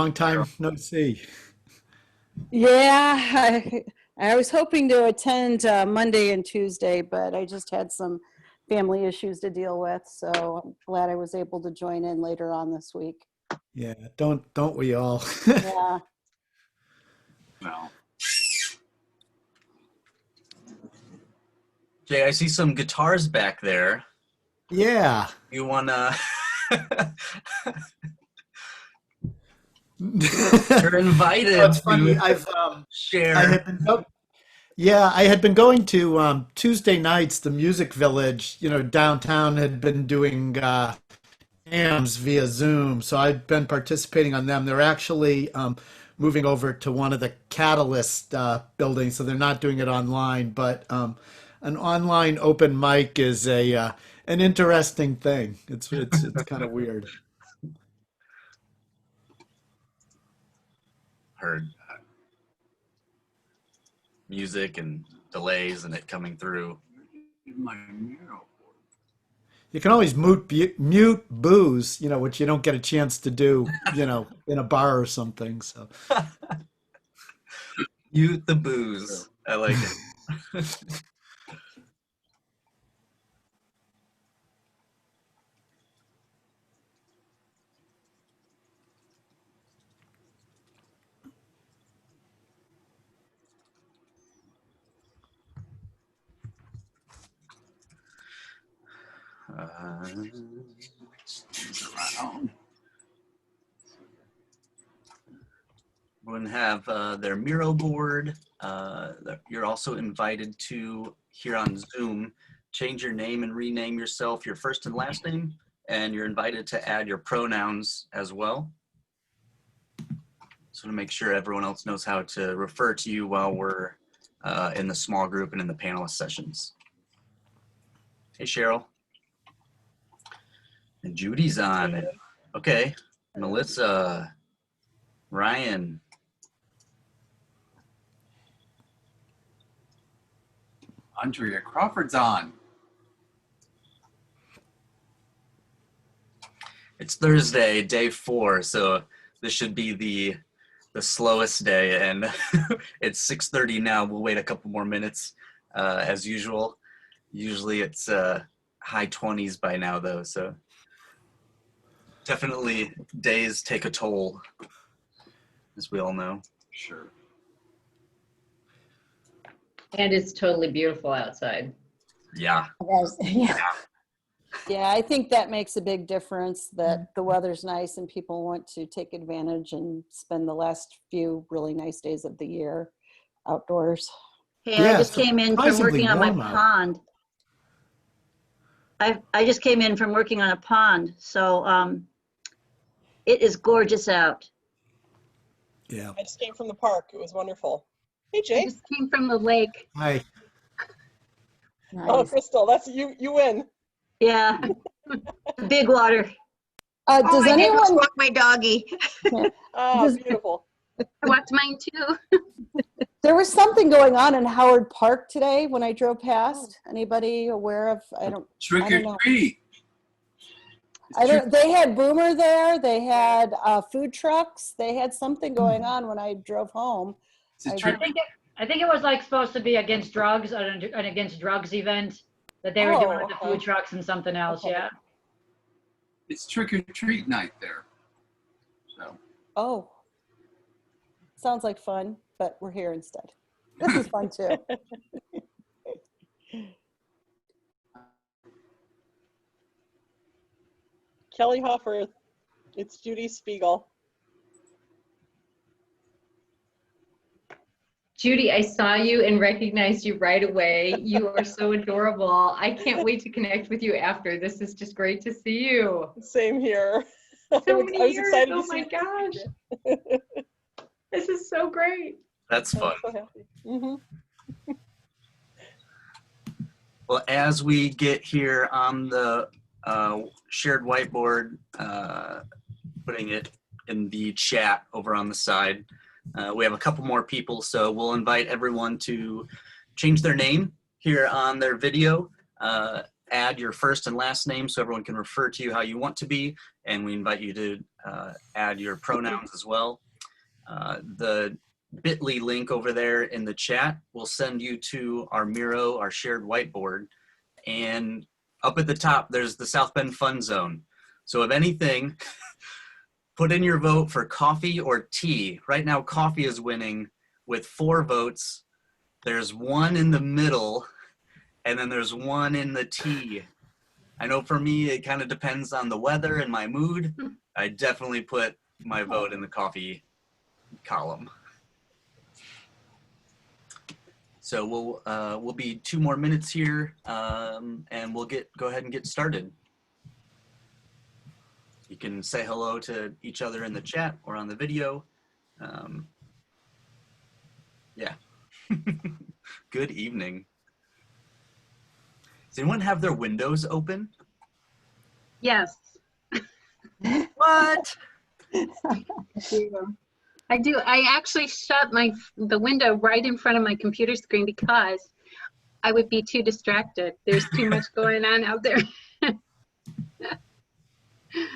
Long time no see. Yeah, I was hoping to attend Monday and Tuesday, but I just had some family issues to deal with. So I'm glad I was able to join in later on this week. Yeah, don't we all? Yeah. Well, Jay, I see some guitars back there. Yeah. You wanna? You're invited It's funny. to I share. had been yeah, I had been going to Tuesday nights. The Music Village, downtown had been doing jams via Zoom, so I'd been participating on them. They're actually moving over to one of the Catalyst buildings, so they're not doing it online. But an online open mic is a an interesting thing. It's kind of weird. Heard music and delays and it coming through. You can always mute booze, which you don't get a chance to do, in a bar or something. So Mute the booze. I like it. Uh, Everyone have their Miro board. You're also invited to, here on Zoom, change your name and rename yourself your first and last name, and you're invited to add your pronouns as well. So to make sure everyone else knows how to refer to you while we're in the small group and in the panelist sessions. Hey, Cheryl. And Judy's on. Okay, Melissa, Ryan. Andrea Crawford's on. It's Thursday, day 4, so this should be the slowest day, and it's 6:30 now. We'll wait a couple more minutes, as usual. Usually it's high 20s by now, though, so definitely days take a toll, as we all know. Sure. And it's totally beautiful outside. Yeah. Yeah. Yeah, I think that makes a big difference that the weather's nice and people want to take advantage and spend the last few really nice days of the year outdoors. Hey, Yeah, I just came in from surprisingly working on my warm out. pond. I just came in from working on a pond, so it is gorgeous out. Yeah. I just came from the park. It was wonderful. Hey, I Jay. just came from the lake. Hi. Oh, Nice. Crystal, that's you. You win. Yeah, big water. Does I did anyone? just walk my doggy. Oh, Does- beautiful. I walked mine too. There was something going on in Howard Park today when I drove past. Anybody aware of? Trick I don't or know. treat. They had Boomer there. They had food trucks. They had something going on when I drove home. It's a I trick. I think it was like supposed to be against drugs, an against drugs event that they were doing with the okay. food trucks and something else. Okay. Yeah. It's trick or treat night there. So Oh, sounds like fun, but we're here instead. This is fun too. Kelly Hoffer, it's Judy Spiegel. Judy, I saw you and recognized you right away. You are so adorable. I can't wait to connect with you after. This is just great to see you. Same here. So I many was years. excited Oh to my see gosh. This is so great. That's I'm fun. so happy. Mm-hmm. Well, as we get here on the shared whiteboard, putting it in the chat over on the side, we have a couple more people, so we'll invite everyone to change their name here on their video. add your first and last name so everyone can refer to you how you want to be, and we invite you to add your pronouns as well. The bit.ly link over there in the chat will send you to our Miro, our shared whiteboard, and up at the top there's the South Bend Fun Zone. So if anything, put in your vote for coffee or tea. Right now coffee is winning with 4 votes. There's 1 in the middle, and then there's 1 in the tea. I know for me, it kind of depends on the weather and my mood. I definitely put my vote in the coffee column. So we'll be 2 more minutes here, and we'll go ahead and get started. You can say hello to each other in the chat or on the video. Yeah. Good evening. Does anyone have their windows open? Yes. What? I do. I actually shut the window right in front of my computer screen because I would be too distracted. There's too much going on out there.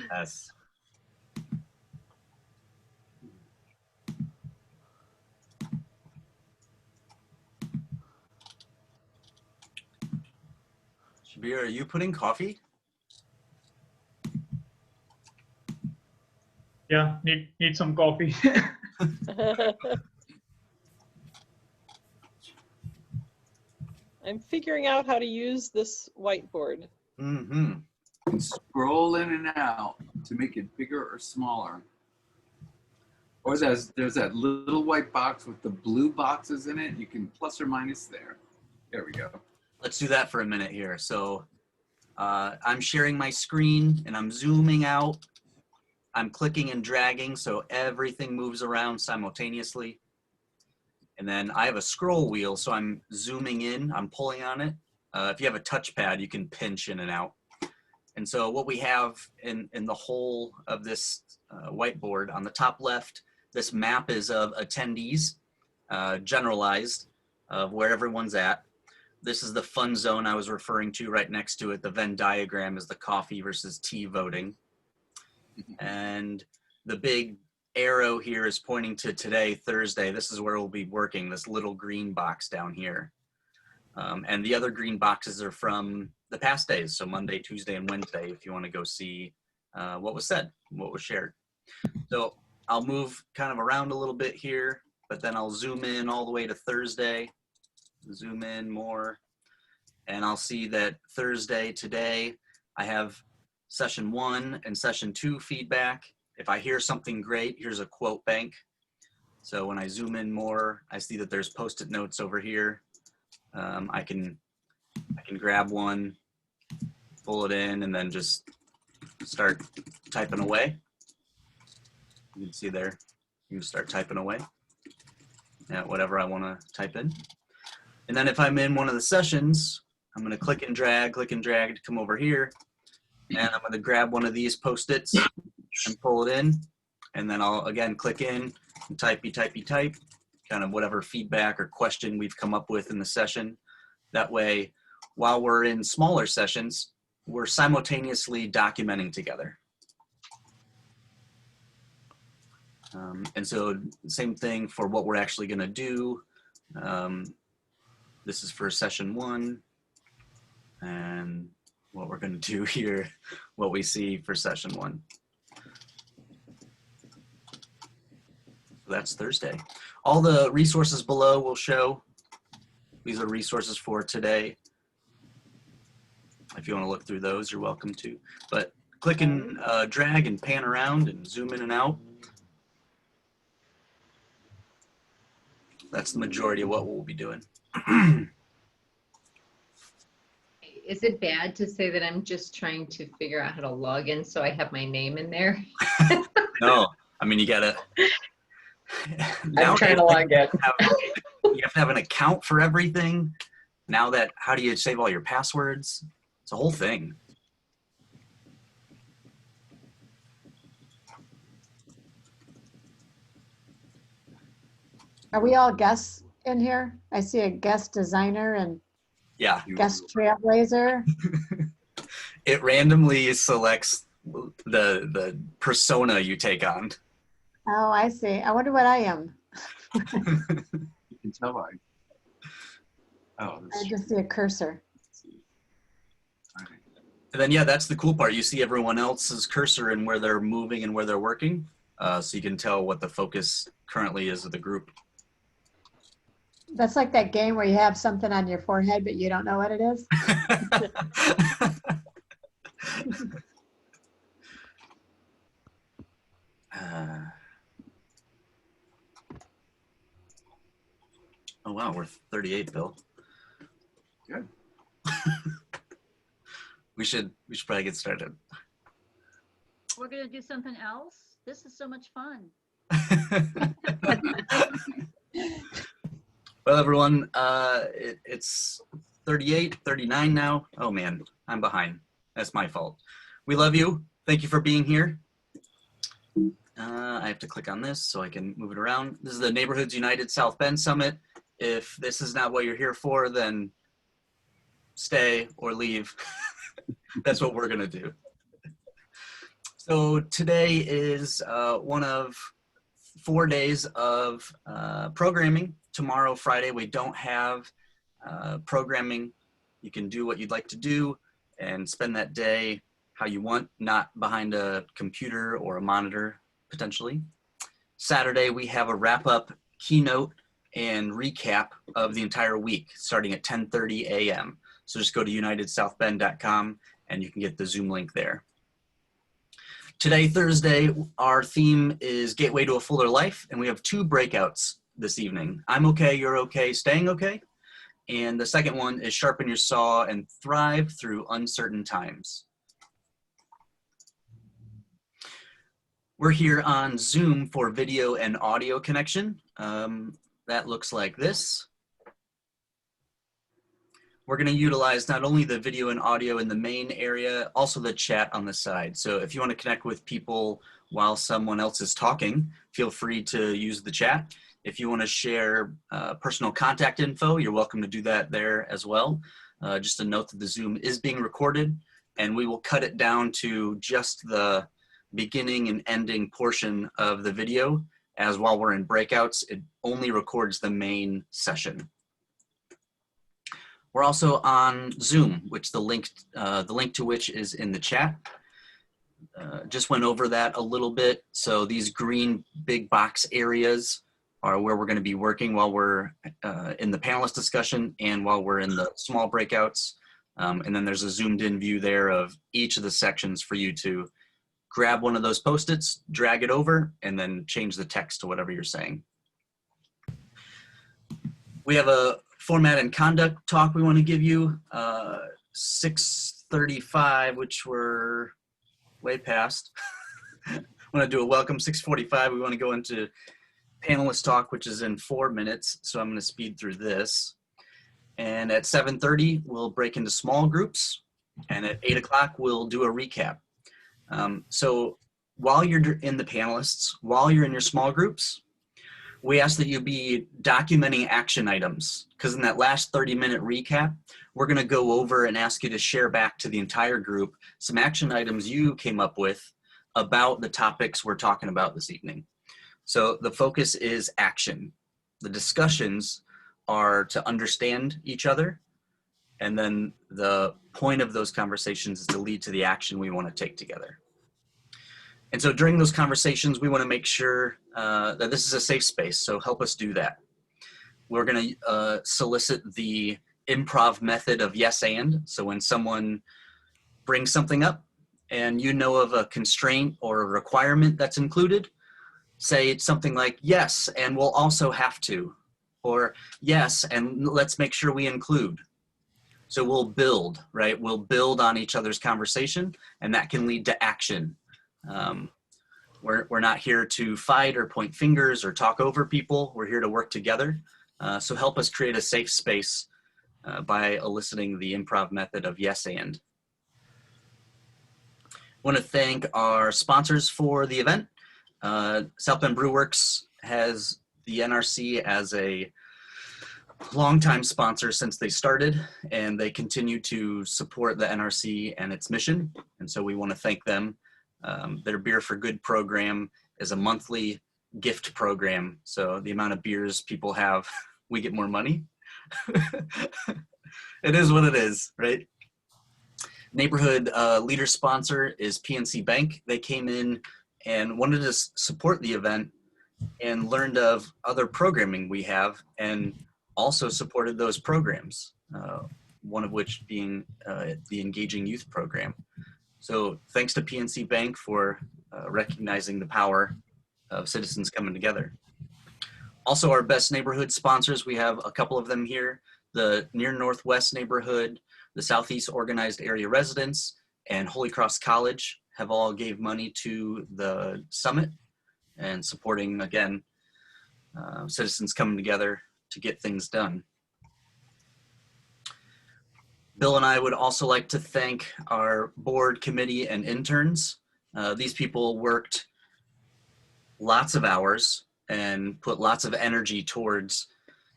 Yes. Shabir, are you putting coffee? Yeah, need some coffee. I'm figuring out how to use this whiteboard. Mm-hmm. And scroll in and out to make it bigger or smaller. Or there's that little white box with the blue boxes in it. You can plus or minus there. There we go. Let's do that for a minute here. So I'm sharing my screen and I'm zooming out. I'm clicking and dragging so everything moves around simultaneously. And then I have a scroll wheel, so I'm zooming in, I'm pulling on it. If you have a touchpad, you can pinch in and out. And so what we have in the whole of this whiteboard, on the top left, this map is of attendees, generalized, of where everyone's at. This is the fun zone I was referring to right next to it. The Venn diagram is the coffee versus tea voting. And the big arrow here is pointing to today, Thursday. This is where we'll be working, this little green box down here. And the other green boxes are from the past days, so Monday, Tuesday, and Wednesday, if you want to go see what was said, what was shared. So I'll move kind of around a little bit here, but then I'll zoom in all the way to Thursday, zoom in more, and I'll see that Thursday, today, I have session 1 and session 2 feedback. If I hear something great, here's a quote bank. So when I zoom in more, I see that there's Post-it notes over here. I can grab one, pull it in, and then just start typing away. You can see there, you can start typing away at whatever I want to type in. And then if I'm in one of the sessions, I'm going to click and drag to come over here. And I'm going to grab one of these Post-its and pull it in. And then I'll, again, click in and type, kind of whatever feedback or question we've come up with in the session. That way, while we're in smaller sessions, we're simultaneously documenting together. And so same thing for what we're actually going to do. This is for session 1. And what we're going to do here, what we see for session 1. So that's Thursday. All the resources below will show. These are resources for today. If you want to look through those, you're welcome to. But click and drag and pan around and zoom in and out. That's the majority of what we'll be doing. Is it bad to say that I'm just trying to figure out how to log in so I have my name in there? No, I mean, you gotta. I'm trying to log in. You have to have an account for everything. Now that, how do you save all your passwords? It's a whole thing. Are we all guests in here? I see a guest designer and Yeah. guest trailblazer. It randomly selects the persona you take on. Oh, I see. I wonder what I am. You can tell by. Oh, I that's just see a cursor. all right. And then, yeah, that's the cool part. You see everyone else's cursor and where they're moving and where they're working. So you can tell what the focus currently is of the group. That's like that game where you have something on your forehead, but you don't know what it is. Oh, wow, we're 38, Bill. Good. We should probably get started. We're gonna do something else? This is so much fun. Well, everyone, it's 38, 39 now. Oh man, I'm behind. That's my fault. We love you. Thank you for being here. I have to click on this so I can move it around. This is the Neighborhoods United South Bend Summit. If this is not what you're here for, then stay or leave. That's what we're gonna do. So today is one of 4 days of programming. Tomorrow, Friday, we don't have programming. You can do what you'd like to do and spend that day how you want, not behind a computer or a monitor, potentially. Saturday, we have a wrap-up keynote and recap of the entire week, starting at 10:30 a.m. So just go to unitedsouthbend.com and you can get the Zoom link there. Today, Thursday, our theme is Gateway to a Fuller Life, and we have 2 breakouts this evening. I'm okay, you're okay, staying okay. And the second one is Sharpen Your Saw and Thrive Through Uncertain Times. We're here on Zoom for video and audio connection. That looks like this. We're going to utilize not only the video and audio in the main area, also the chat on the side. So if you want to connect with people while someone else is talking, feel free to use the chat. If you want to share personal contact info, you're welcome to do that there as well. Just a note that the Zoom is being recorded, and we will cut it down to just the beginning and ending portion of the video, as while we're in breakouts, it only records the main session. We're also on Zoom, which the link to which is in the chat. Just went over that a little bit. So these green big box areas are where we're going to be working while we're in the panelist discussion and while we're in the small breakouts. And then there's a zoomed in view there of each of the sections for you to grab one of those Post-its, drag it over, and then change the text to whatever you're saying. We have a format and conduct talk we want to give you, 6:35, which we're way past. I want to do a welcome. 6:45, we want to go into panelist talk, which is in 4 minutes, so I'm going to speed through this. And at 7:30, we'll break into small groups, and at 8 o'clock, we'll do a recap. So while you're in the panelists, while you're in your small groups, we ask that you be documenting action items, because in that last 30-minute recap, we're going to go over and ask you to share back to the entire group some action items you came up with about the topics we're talking about this evening. So the focus is action. The discussions are to understand each other, and then the point of those conversations is to lead to the action we want to take together. And so during those conversations, we want to make sure that this is a safe space, so help us do that. We're going to solicit the improv method of yes and. So when someone brings something up and you know of a constraint or a requirement that's included, say it's something like, yes, and we'll also have to, or yes, and let's make sure we include. So we'll build, right? We'll build on each other's conversation, and that can lead to action. We're not here to fight or point fingers or talk over people. We're here to work together. So help us create a safe space by eliciting the improv method of yes and. I want to thank our sponsors for the event. South Bend Brew Works has the NRC as a longtime sponsor since they started, and they continue to support the NRC and its mission. And so we want to thank them. Their Beer for Good program is a monthly gift program. So the amount of beers people have, we get more money. It is what it is, right? Neighborhood leader sponsor is PNC Bank. They came in and wanted to support the event and learned of other programming we have and also supported those programs, one of which being the Engaging Youth program. So thanks to PNC Bank for recognizing the power of citizens coming together. Also, our best neighborhood sponsors, we have a couple of them here: the Near Northwest neighborhood, the Southeast Organized Area Residents, and Holy Cross College have all gave money to the summit and supporting, again, citizens coming together to get things done. Bill and I would also like to thank our board, committee, and interns. These people worked lots of hours and put lots of energy towards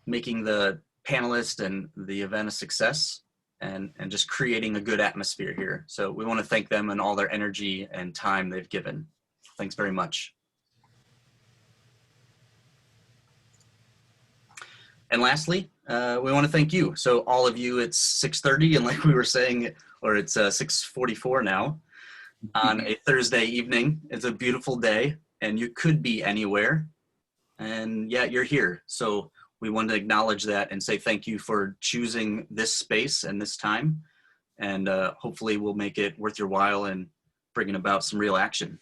making the panelists and the event a success and just creating a good atmosphere here. So we want to thank them and all their energy and time they've given. Thanks very much. And lastly, we want to thank you. So all of you, it's 6:30, and like we were saying, or it's 6:44 now on a Thursday evening. It's a beautiful day, and you could be anywhere, and yet you're here. So we want to acknowledge that and say thank you for choosing this space and this time, and hopefully we'll make it worth your while and bringing about some real action.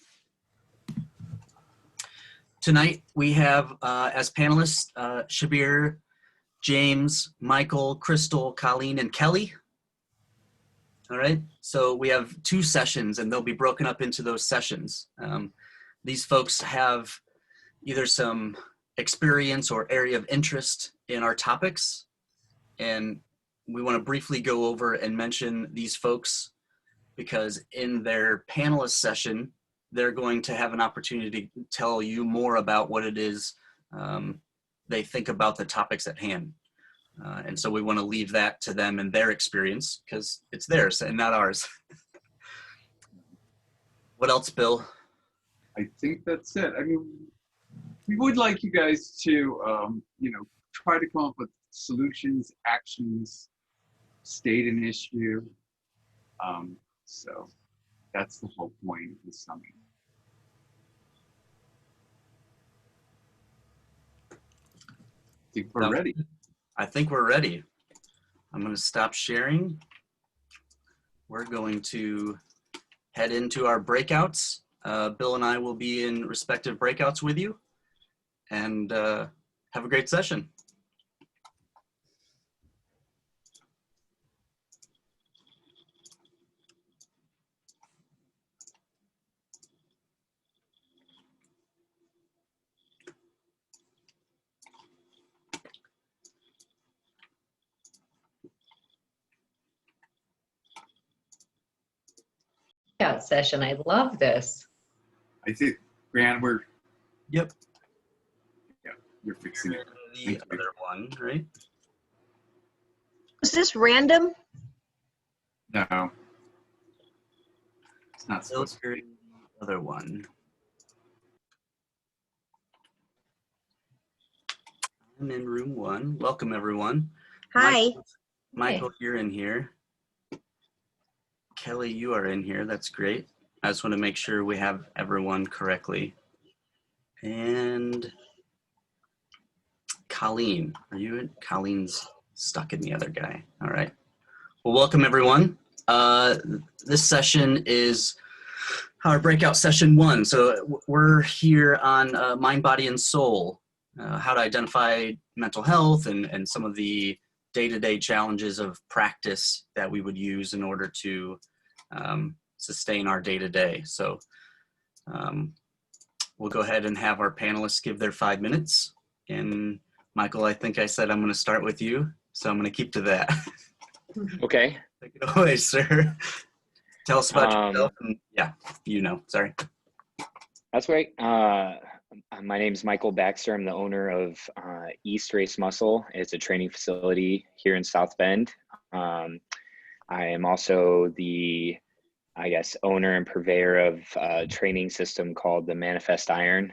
Tonight we have as panelists Shabir, James, Michael, Crystal, Colleen, and Kelly. All right, so we have 2 sessions and they'll be broken up into those sessions. These folks have either some experience or area of interest in our topics, and we want to briefly go over and mention these folks because in their panelist session, they're going to have an opportunity to tell you more about what it is they think about the topics at hand. And so we want to leave that to them and their experience because it's theirs and not ours. What else, Bill? I think that's it. I mean, we would like you guys to, you know, try to come up with solutions, actions, state an issue. So that's the whole point of the summit. I think we're ready. I think we're ready. I'm going to stop sharing. We're going to head into our breakouts. Bill and I will be in respective breakouts with you, and have a great session. Out session. I love this. I think, Grant, we're, Yep. yeah, you're fixing it. The other one, right? Is this random? No. It's not supposed to Filter the other one. I'm in room 1. Welcome, everyone. Hi. Michael, you're in here. Kelly, you are in here. That's great. I just want to make sure we have everyone correctly. And Colleen, are you in? Colleen's stuck in the other guy. All right. Well, welcome, everyone. This session is our breakout session 1. So we're here on mind, body, and soul, how to identify mental health and some of the day-to-day challenges of practice that we would use in order to sustain our day-to-day. So we'll go ahead and have our panelists give their 5 minutes. And Michael, I think I said I'm going to start with you, so I'm going to keep to that. Okay. Take it away, sir. Tell us about yourself. And, yeah, you know, sorry. That's great. My name is Michael Baxter. I'm the owner of East Race Muscle. It's a training facility here in South Bend. I am also the, I guess, owner and purveyor of a training system called the Manifest Iron,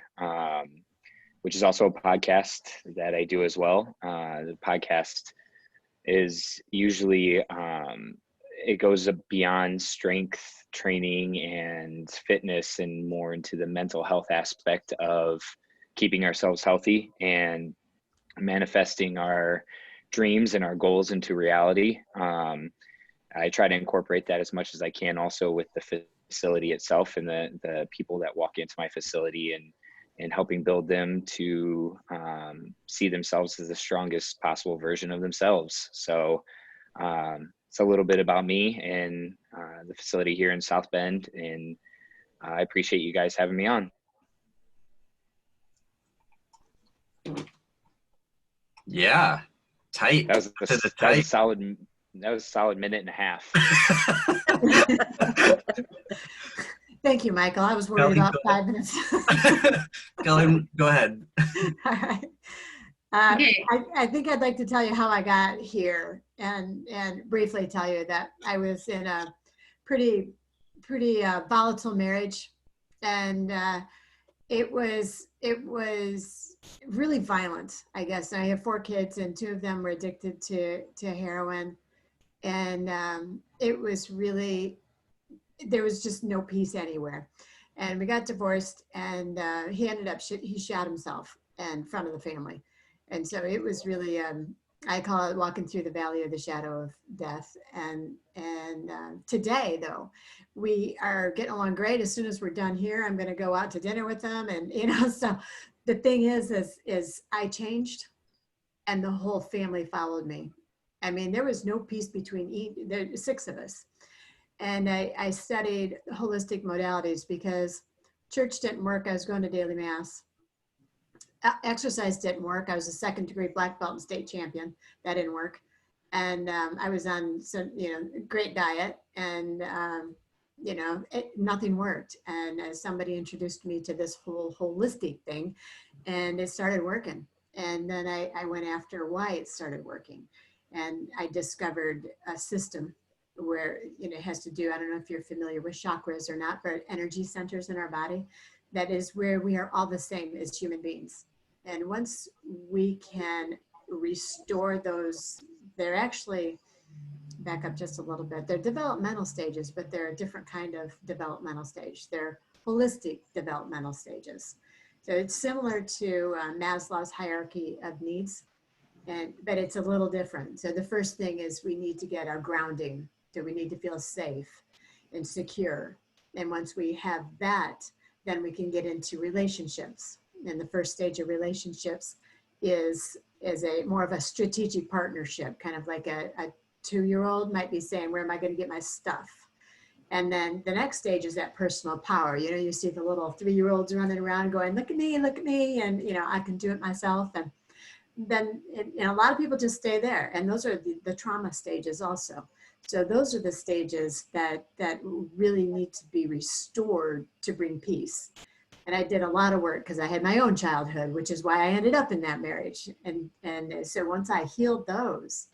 which is also a podcast that I do as well. The podcast is usually, it goes beyond strength training and fitness and more into the mental health aspect of keeping ourselves healthy and manifesting our dreams and our goals into reality. I try to incorporate that as much as I can also with the facility itself and the people that walk into my facility, and helping build them to see themselves as the strongest possible version of themselves. So it's a little bit about me and the facility here in South Bend, and I appreciate you guys having me on. Yeah, tight. That was a solid minute and a half. Thank you, Michael. I was worried about 5 minutes. Kelly, go ahead. All right. I think I'd like to tell you how I got here, and briefly tell you that I was in a pretty volatile marriage, and it was really violent, I guess. I have 4 kids, and 2 of them were addicted to heroin, and it was really, there was just no peace anywhere. And we got divorced, and he ended up he shot himself in front of the family. And so it was really, I call it walking through the valley of the shadow of death. And today, though, we are getting along great. As soon as we're done here, I'm going to go out to dinner with them. And, so the thing is I changed, and the whole family followed me. I mean, there was no peace between the 6 of us. And I studied holistic modalities because church didn't work. I was going to daily mass. Exercise didn't work. I was a 2nd degree black belt and state champion. That didn't work. And I was on some, great diet, and, nothing worked. And somebody introduced me to this whole holistic thing, and it started working. And then I went after why it started working. And I discovered a system where, it has to do, I don't know if you're familiar with chakras or not, but energy centers in our body. That is where we are all the same as human beings. And once we can restore those, they're actually, back up just a little bit, they're developmental stages, but they're a different kind of developmental stage. They're holistic developmental stages. So it's similar to Maslow's hierarchy of needs, but it's a little different. So the first thing is we need to get our grounding. So we need to feel safe and secure. And once we have that, then we can get into relationships. And the first stage of relationships is a more of a strategic partnership, kind of like a 2-year-old might be saying, where am I going to get my stuff? And then the next stage is that personal power. You see the little 3-year-olds running around going, look at me, and, I can do it myself. And then a lot of people just stay there. And those are the trauma stages also. So those are the stages that really need to be restored to bring peace. And I did a lot of work because I had my own childhood, which is why I ended up in that marriage. And so once I healed those,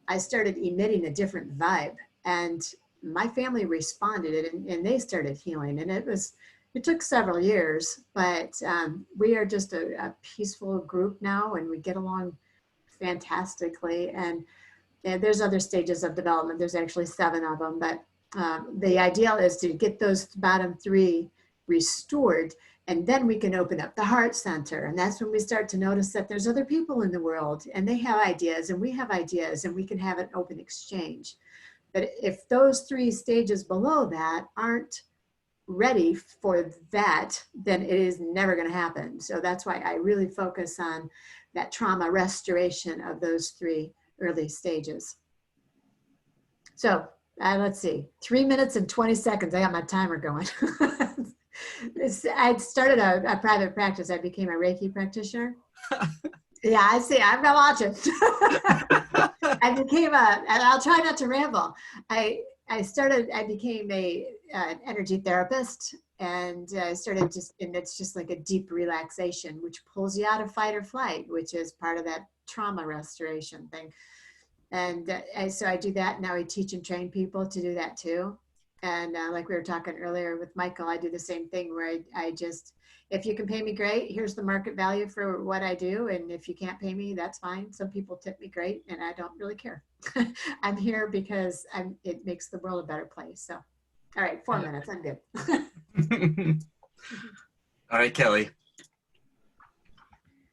I started emitting a different vibe, and my family responded, and they started healing. And it took several years, but we are just a peaceful group now, and we get along fantastically. And there's other stages of development. There's actually 7 of them, but the ideal is to get those bottom 3 restored, and then we can open up the heart center. And that's when we start to notice that there's other people in the world, and they have ideas, and we have ideas, and we can have an open exchange. But if those 3 stages below that aren't ready for that, then it is never going to happen. So that's why I really focus on that trauma restoration of those 3 early stages. So let's see, 3 minutes and 20 seconds. I got my timer going. I started a private practice. I became a Reiki practitioner. Yeah, I see. I'm not watching. I became and I'll try not to ramble. I became an energy therapist, And I started and it's just like a deep relaxation, which pulls you out of fight or flight, which is part of that trauma restoration thing. And so I do that. Now I teach and train people to do that too. And like we were talking earlier with Michael, I do the same thing where I just, if you can pay me, great. Here's the market value for what I do. And if you can't pay me, that's fine. Some people tip me great and I don't really care. I'm here because it makes the world a better place. So, all right, 4 minutes, I'm good. All right, Kelly.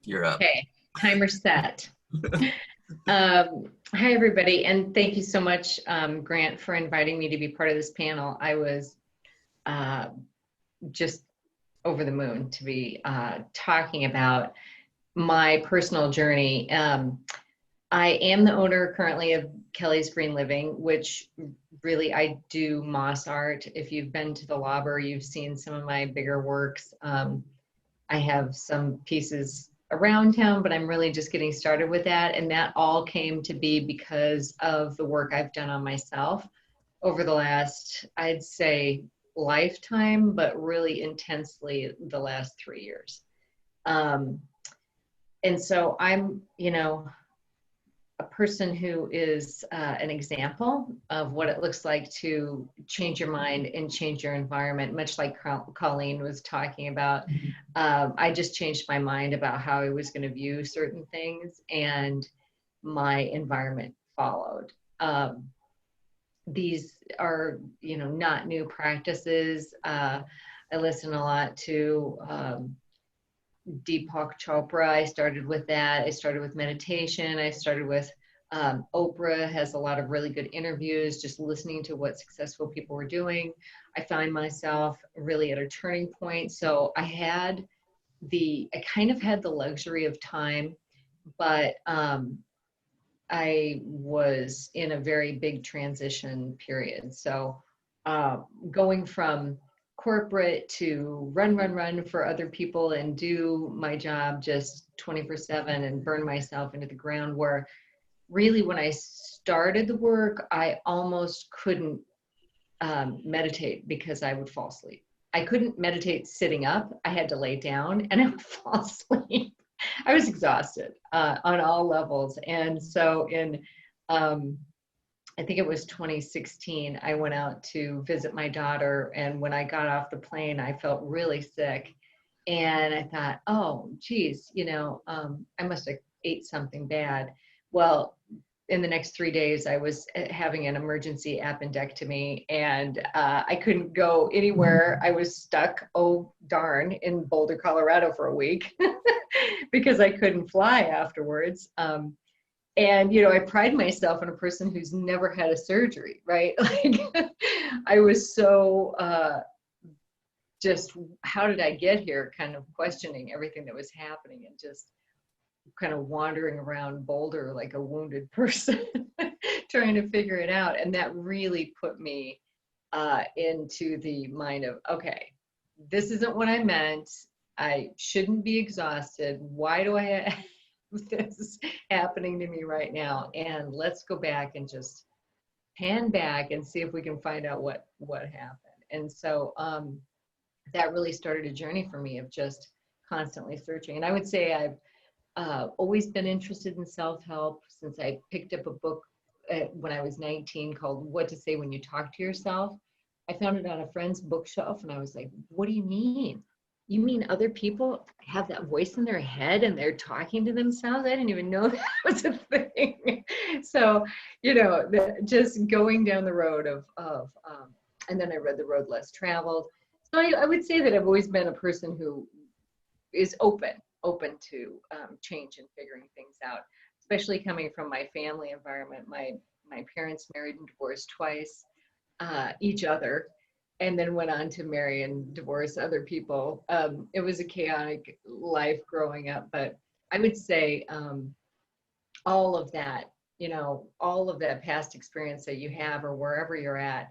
You're up. Okay, timer set. Hi, everybody, and thank you so much, Grant, for inviting me to be part of this panel. I was just over the moon to be talking about my personal journey. I am the owner currently of Kelly's Green Living, which really I do moss art. If you've been to the Lauber, you've seen some of my bigger works. I have some pieces around town, but I'm really just getting started with that. And that all came to be because of the work I've done on myself over the last, I'd say, lifetime, but really intensely the last 3 years. And so I'm, a person who is an example of what it looks like to change your mind and change your environment, much like Colleen was talking about. I just changed my mind about how I was going to view certain things, and my environment followed. These are, not new practices. I listen a lot to Deepak Chopra. I started with that. I started with meditation. I started with Oprah has a lot of really good interviews, just listening to what successful people were doing. I find myself really at a turning point. So I kind of had the luxury of time, but I was in a very big transition period. So going from corporate to run for other people and do my job just 24/7 and burn myself into the ground, where really when I started the work, I almost couldn't meditate because I would fall asleep. I couldn't meditate sitting up. I had to lay down and I would fall asleep. I was exhausted on all levels. And so I think it was 2016, I went out to visit my daughter. And when I got off the plane, I felt really sick. And I thought, oh, geez, I must have ate something bad. Well, in the next 3 days, I was having an emergency appendectomy and I couldn't go anywhere. I was stuck, oh darn, in Boulder, Colorado for a week because I couldn't fly afterwards. And, I pride myself on a person who's never had a surgery, right? Like I was so just, how did I get here? Kind of questioning everything that was happening and just kind of wandering around Boulder like a wounded person, trying to figure it out. And that really put me into the mind of, okay, this isn't what I meant. I shouldn't be exhausted. Why do I this is happening to me right now? And let's go back and just pan back and see if we can find out what happened. And so that really started a journey for me of just constantly searching. And I would say I've always been interested in self-help since I picked up a book when I was 19 called What to Say When You Talk to Yourself. I found it on a friend's bookshelf and I was like, what do you mean? You mean other people have that voice in their head and they're talking to themselves? I didn't even know that was a thing. So, just going down the road of and then I read The Road Less Traveled. So I would say that I've always been a person who is open to change and figuring things out, especially coming from my family environment. My parents married and divorced twice, each other, and then went on to marry and divorce other people. It was a chaotic life growing up, but I would say all of that, all of that past experience that you have or wherever you're at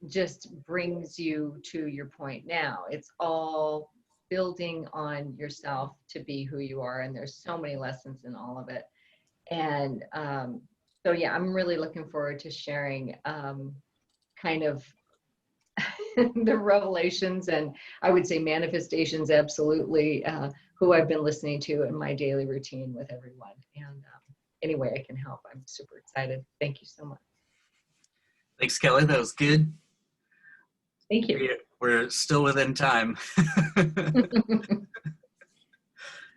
just brings you to your point now. It's all building on yourself to be who you are, and there's so many lessons in all of it. And so yeah, I'm really looking forward to sharing kind of the revelations and I would say manifestations, absolutely, who I've been listening to in my daily routine with everyone. And any way I can help, I'm super excited. Thank you so much. Thanks, Kelly. That was good. Thank you. We're still within time.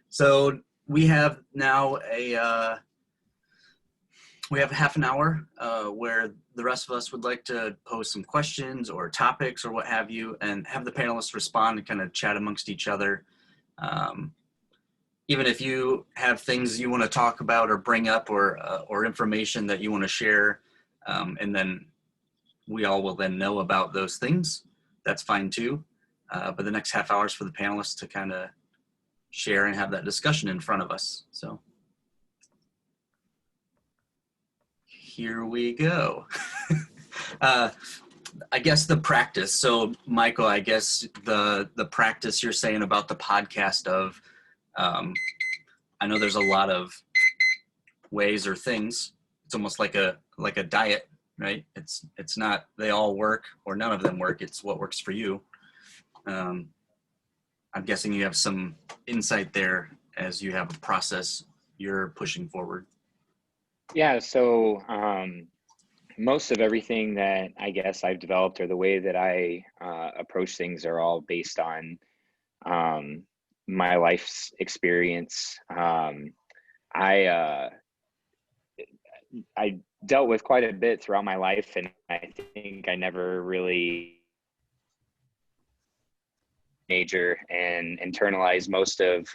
So we have now we have half an hour where the rest of us would like to pose some questions or topics or what have you, and have the panelists respond and kind of chat amongst each other. Even if you have things you want to talk about or bring up or information that you want to share, and then we all will then know about those things, that's fine too. But the next half hour is for the panelists to kind of share and have that discussion in front of us. So here we go. I guess the practice. So Michael, I guess the practice you're saying about the podcast of, I know there's a lot of ways or things. It's almost like a diet, right? It's not they all work or none of them work. It's what works for you. I'm guessing you have some insight there as you have a process you're pushing forward. Yeah, so most of everything that I guess I've developed or the way that I approach things are all based on my life's experience. I dealt with quite a bit throughout my life, and I think I never really major and internalize most of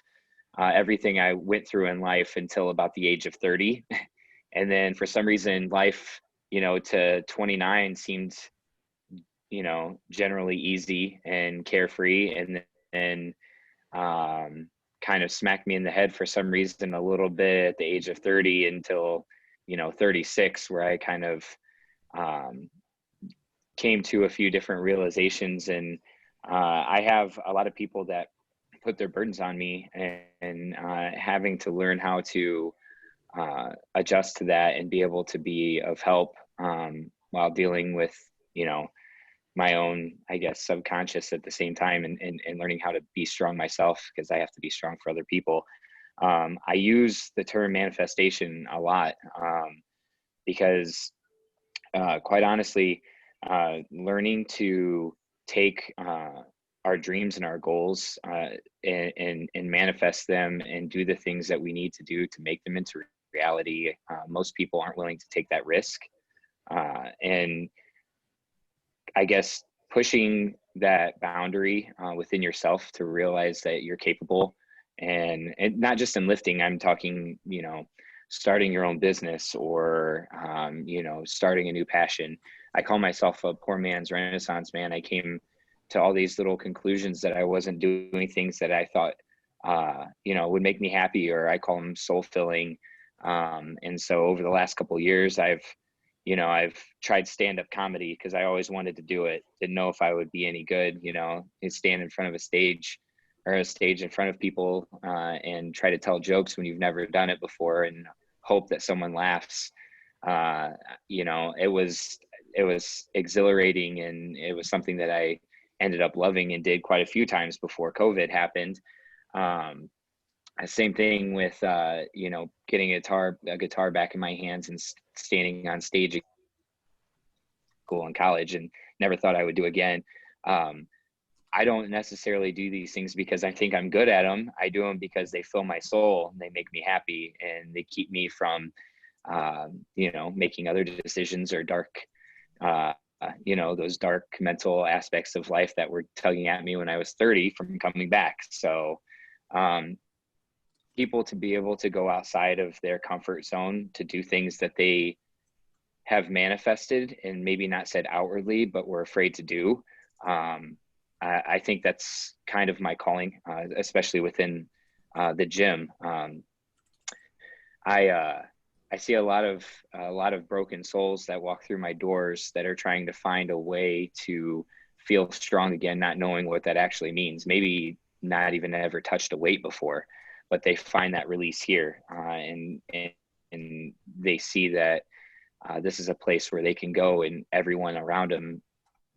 everything I went through in life until about the age of 30. And then for some reason, life, to 29 seemed, generally easy and carefree. And then kind of smacked me in the head for some reason a little bit at the age of 30 until, 36, where I kind of came to a few different realizations. And I have a lot of people that put their burdens on me, and having to learn how to adjust to that and be able to be of help while dealing with, my own, I guess, subconscious at the same time, and learning how to be strong myself, because I have to be strong for other people. I use the term manifestation a lot because quite honestly, learning to take our dreams and our goals and manifest them and do the things that we need to do to make them into reality. Most people aren't willing to take that risk. And I guess pushing that boundary within yourself to realize that you're capable, and not just in lifting, I'm talking, starting your own business or, starting a new passion. I call myself a poor man's Renaissance man. I came to all these little conclusions that I wasn't doing things that I thought, would make me happy, or I call them soul filling. And so over the last couple of years, I've tried stand-up comedy because I always wanted to do it. Didn't know if I would be any good, and stand in front of a stage in front of people and try to tell jokes when you've never done it before and hope that someone laughs. It was exhilarating, and it was something that I ended up loving and did quite a few times before COVID happened. Same thing with, getting a guitar back in my hands and standing on stage at school and college, and never thought I would do again. I don't necessarily do these things because I think I'm good at them. I do them because they fill my soul and they make me happy, and they keep me from, making other decisions or dark, those dark mental aspects of life that were tugging at me when I was 30 from coming back. So, people to be able to go outside of their comfort zone to do things that they have manifested and maybe not said outwardly, but were afraid to do. I think that's kind of my calling, especially within the gym. I see a lot of broken souls that walk through my doors that are trying to find a way to feel strong again, not knowing what that actually means. Maybe not even ever touched a weight before, but they find that release here, and they see that this is a place where they can go, and everyone around them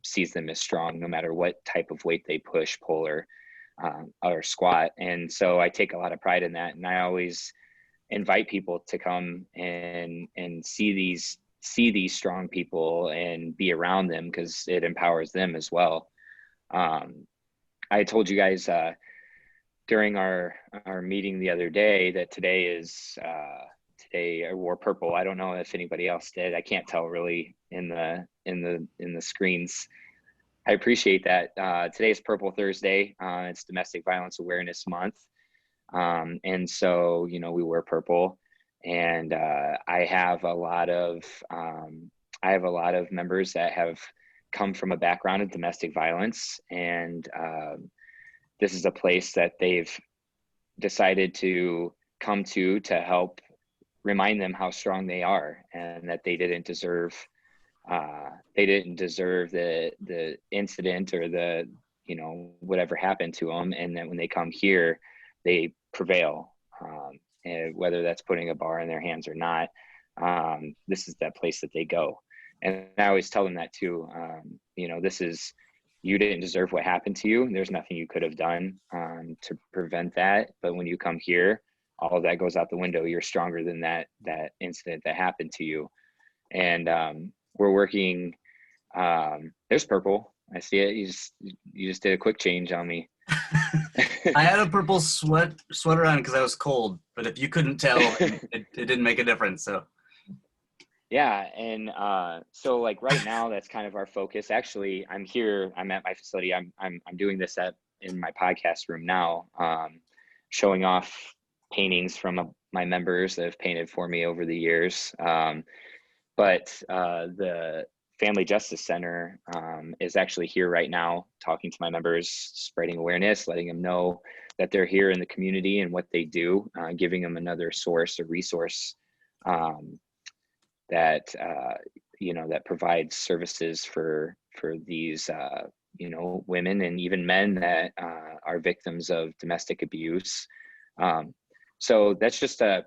sees them as strong, no matter what type of weight they push, pull, or squat. And so I take a lot of pride in that. And I always invite people to come and see these strong people and be around them, because it empowers them as well. I told you guys during our meeting the other day that today I wore purple. I don't know if anybody else did. I can't tell really in the screens. I appreciate that. Today is Purple Thursday. It's Domestic Violence Awareness Month. And so, you know, we wear purple, and I have a lot of members that have come from a background of domestic violence, and this is a place that they've decided to come to help remind them how strong they are, and that they didn't deserve the incident or the, you know, whatever happened to them, and that when they come here, they prevail, and whether that's putting a bar in their hands or not. This is that place that they go. And I always tell them that too. You know, you didn't deserve what happened to you. There's nothing you could have done to prevent that. But when you come here, all of that goes out the window. You're stronger than that incident that happened to you. And we're working. There's purple. I see it. You just did a quick change on me. I had a purple sweater on because I was cold, but if you couldn't tell, it didn't make a difference. So. Yeah, and so like right now, that's kind of our focus. Actually, I'm at my facility. I'm doing this in my podcast room now, showing off paintings from my members that have painted for me over the years. But the Family Justice Center is actually here right now, talking to my members, spreading awareness, letting them know that they're here in the community and what they do, giving them another source, a resource that you know, that provides services for these you know, women and even men that are victims of domestic abuse. So that's just a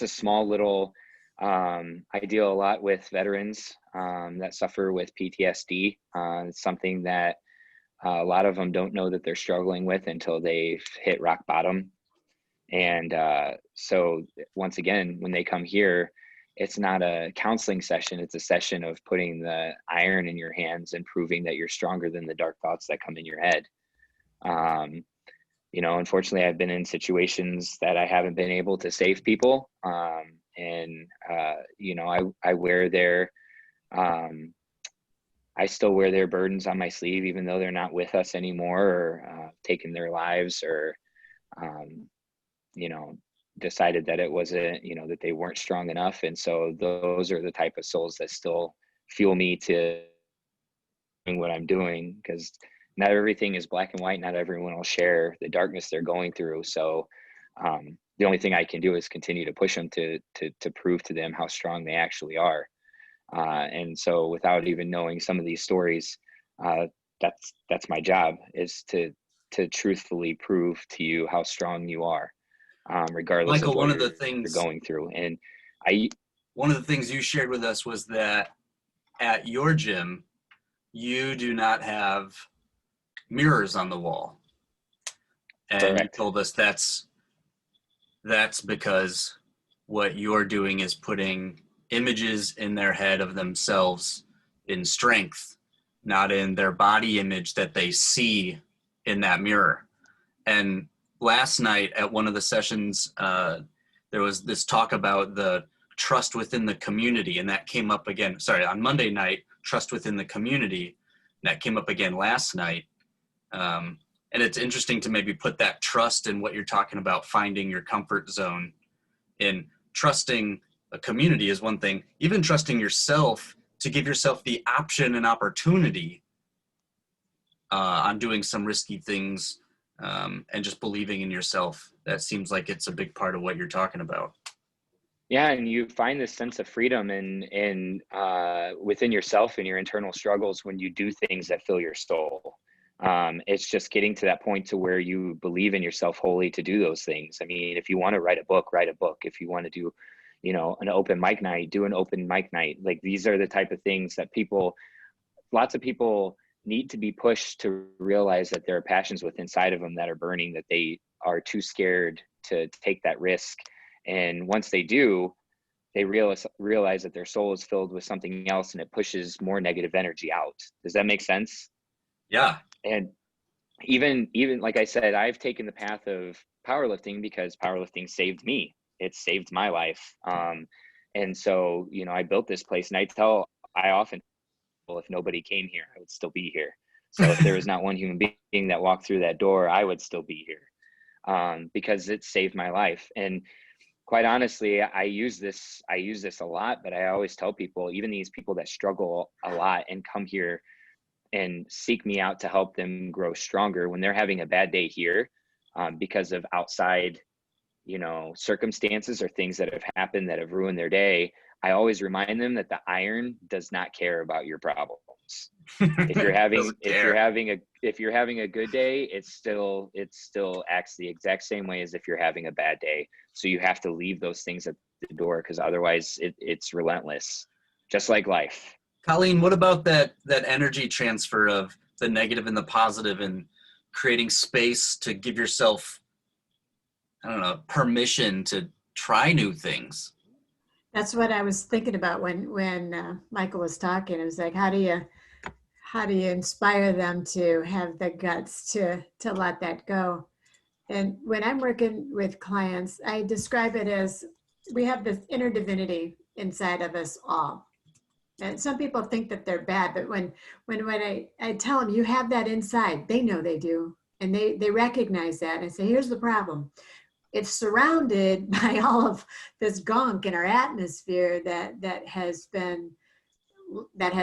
small little. I deal a lot with veterans that suffer with PTSD. It's something that a lot of them don't know that they're struggling with until they've hit rock bottom. And so once again, when they come here, it's not a counseling session. It's a session of putting the iron in your hands and proving that you're stronger than the dark thoughts that come in your head. You know, unfortunately, I've been in situations that I haven't been able to save people. And you know, I wear I still wear their burdens on my sleeve, even though they're not with us anymore, or taken their lives, or you know, decided that it wasn't, you know, that they weren't strong enough. And so those are the type of souls that still fuel me to doing what I'm doing, because not everything is black and white. Not everyone will share the darkness they're going through. So the only thing I can do is continue to push them to prove to them how strong they actually are. And so without even knowing some of these stories, that's my job, is to truthfully prove to you how strong you are, regardless Michael, of what one of the you're things going through. And one of the things you shared with us was that at your gym, you do not have mirrors on the wall. And Correct. you told us that's because what you're doing is putting images in their head of themselves in strength, not in their body image that they see in that mirror. And last night at one of the sessions, there was this talk about the trust within the community, and that came up again, on Monday night, trust within the community, and that came up again last night. And it's interesting to maybe put that trust in what you're talking about, finding your comfort zone. In trusting a community is one thing, even trusting yourself to give yourself the option and opportunity on doing some risky things, and just believing in yourself. That seems like it's a big part of what you're talking about. Yeah, and you find this sense of freedom in within yourself and your internal struggles when you do things that fill your soul. It's just getting to that point to where you believe in yourself wholly to do those things. I mean, if you want to write a book, write a book. If you want to do, you know, an open mic night, do an open mic night. Like, these are the type of things that people lots of people need to be pushed to realize that there are passions within inside of them that are burning, that they are too scared to take that risk. And once they do, they realize that their soul is filled with something else, and it pushes more negative energy out. Does that make sense? Yeah. And even like I said, I've taken the path of powerlifting because powerlifting saved me. It saved my life. And so, you know, I built this place, and I often, well, if nobody came here, I would still be here. So if there was not one human being that walked through that door, I would still be here, because it saved my life. And quite honestly, I use this a lot, but I always tell people, even these people that struggle a lot and come here and seek me out to help them grow stronger, when they're having a bad day here, because of outside, you know, circumstances or things that have happened that have ruined their day, I always remind them that the iron does not care about your problems. If you're having a good day, it still acts the exact same way as if you're having a bad day. So you have to leave those things at the door, because otherwise it's relentless, just like life. Colleen, what about that energy transfer of the negative and the positive, and creating space to give yourself, I don't know, permission to try new things? That's what I was thinking about when Michael was talking. It was like, how do you inspire them to have the guts to let that go? And when I'm working with clients, I describe it as we have this inner divinity inside of us all. And some people think that they're bad, but when I tell them you have that inside, they know they do. And they recognize that and say, here's the problem. It's surrounded by all of this gunk in our atmosphere that has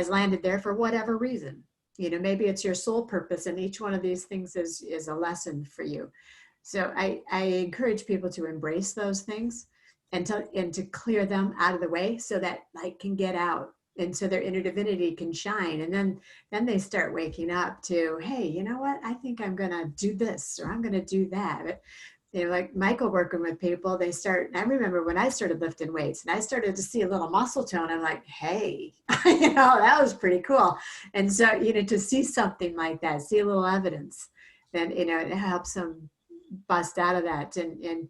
landed there for whatever reason. You know, maybe it's your soul purpose, and each one of these things is a lesson for you. So I encourage people to embrace those things and to clear them out of the way so that light can get out, and so their inner divinity can shine. And then they start waking up to, hey, you know what? I think I'm going to do this, or I'm going to do that. But, you know, like Michael working with people, I remember when I started lifting weights and I started to see a little muscle tone, I'm like, hey, you know, that was pretty cool. And so, you know, to see something like that, see a little evidence, then, you know, it helps them bust out of that. And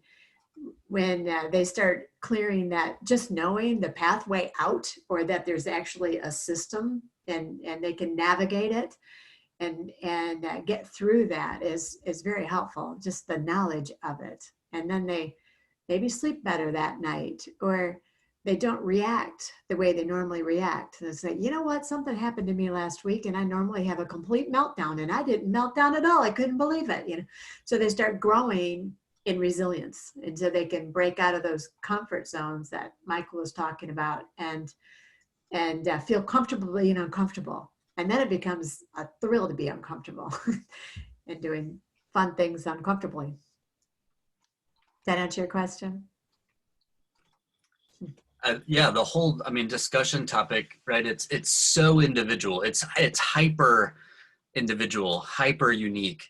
when they start clearing that, just knowing the pathway out, or that there's actually a system and they can navigate it and get through that is very helpful, just the knowledge of it. And then they maybe sleep better that night, or they don't react the way they normally react. They say, you know what, something happened to me last week and I normally have a complete meltdown, and I didn't melt down at all. I couldn't believe it. You know, so they start growing in resilience, and so they can break out of those comfort zones that Michael was talking about, and feel comfortable being uncomfortable. And then it becomes a thrill to be uncomfortable and doing fun things uncomfortably. Does that answer your question? Yeah, the whole, discussion topic, right? It's so individual. It's hyper individual, hyper unique.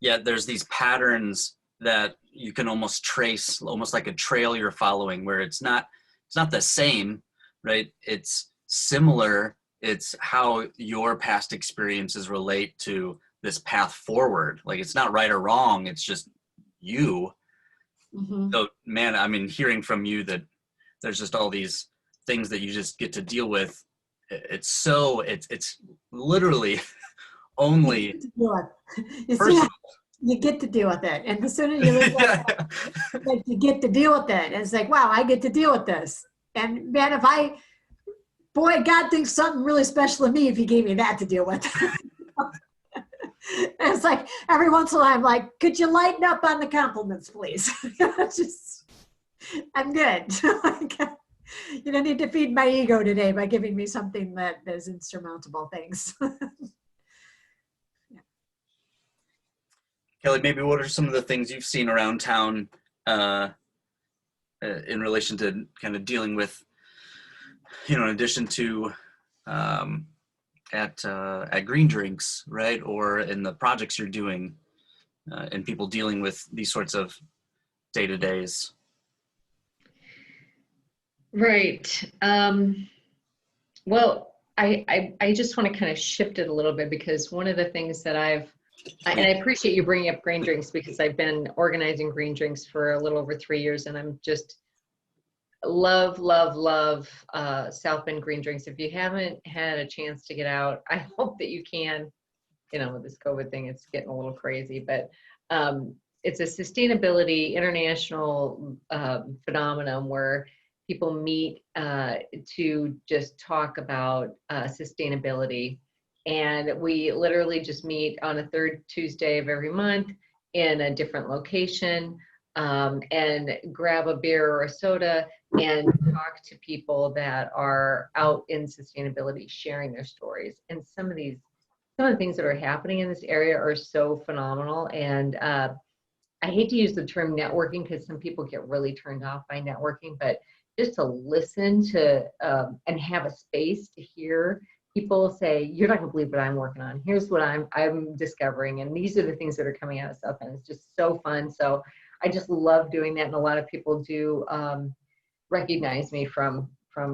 Yet there's these patterns that you can almost trace, almost like a trail you're following, where it's not the same, right? It's similar. It's how your past experiences relate to this path forward. Like, it's not right or wrong. It's just you. Mm-hmm. So, man, hearing from you that there's just all these things that you just get to deal with. It's literally only personal. You get to deal with it. And the sooner you live like you get to deal with it. And it's like, wow, I get to deal with this. And man, God thinks something really special of me if he gave me that to deal with. And it's like, every once in a while, I'm like, could you lighten up on the compliments, please? I'm good. You don't need to feed my ego today by giving me something that is insurmountable. Thanks. Kelly, maybe what are some of the things you've seen around town in relation to kind of dealing with, in addition to at Green Drinks, right? Or in the projects you're doing, and people dealing with these sorts of day-to-days? Right. Well, I just want to kind of shift it a little bit, because one of the things that and I appreciate you bringing up green drinks, because I've been organizing green drinks for a little over 3 years, and I'm just love South Bend Green Drinks. If you haven't had a chance to get out, I hope that you can. You know, with this COVID thing, it's getting a little crazy, but it's a sustainability international phenomenon where people meet to just talk about sustainability. And we literally just meet on a third Tuesday of every month in a different location, and grab a beer or a soda and talk to people that are out in sustainability, sharing their stories. And some of the things that are happening in this area are so phenomenal. And I hate to use the term networking, because some people get really turned off by networking, but just to listen to and have a space to hear people say, you're not gonna believe what I'm working on. Here's what I'm discovering. And these are the things that are coming out of South Bend. It's just so fun. So I just love doing that. And a lot of people do recognize me from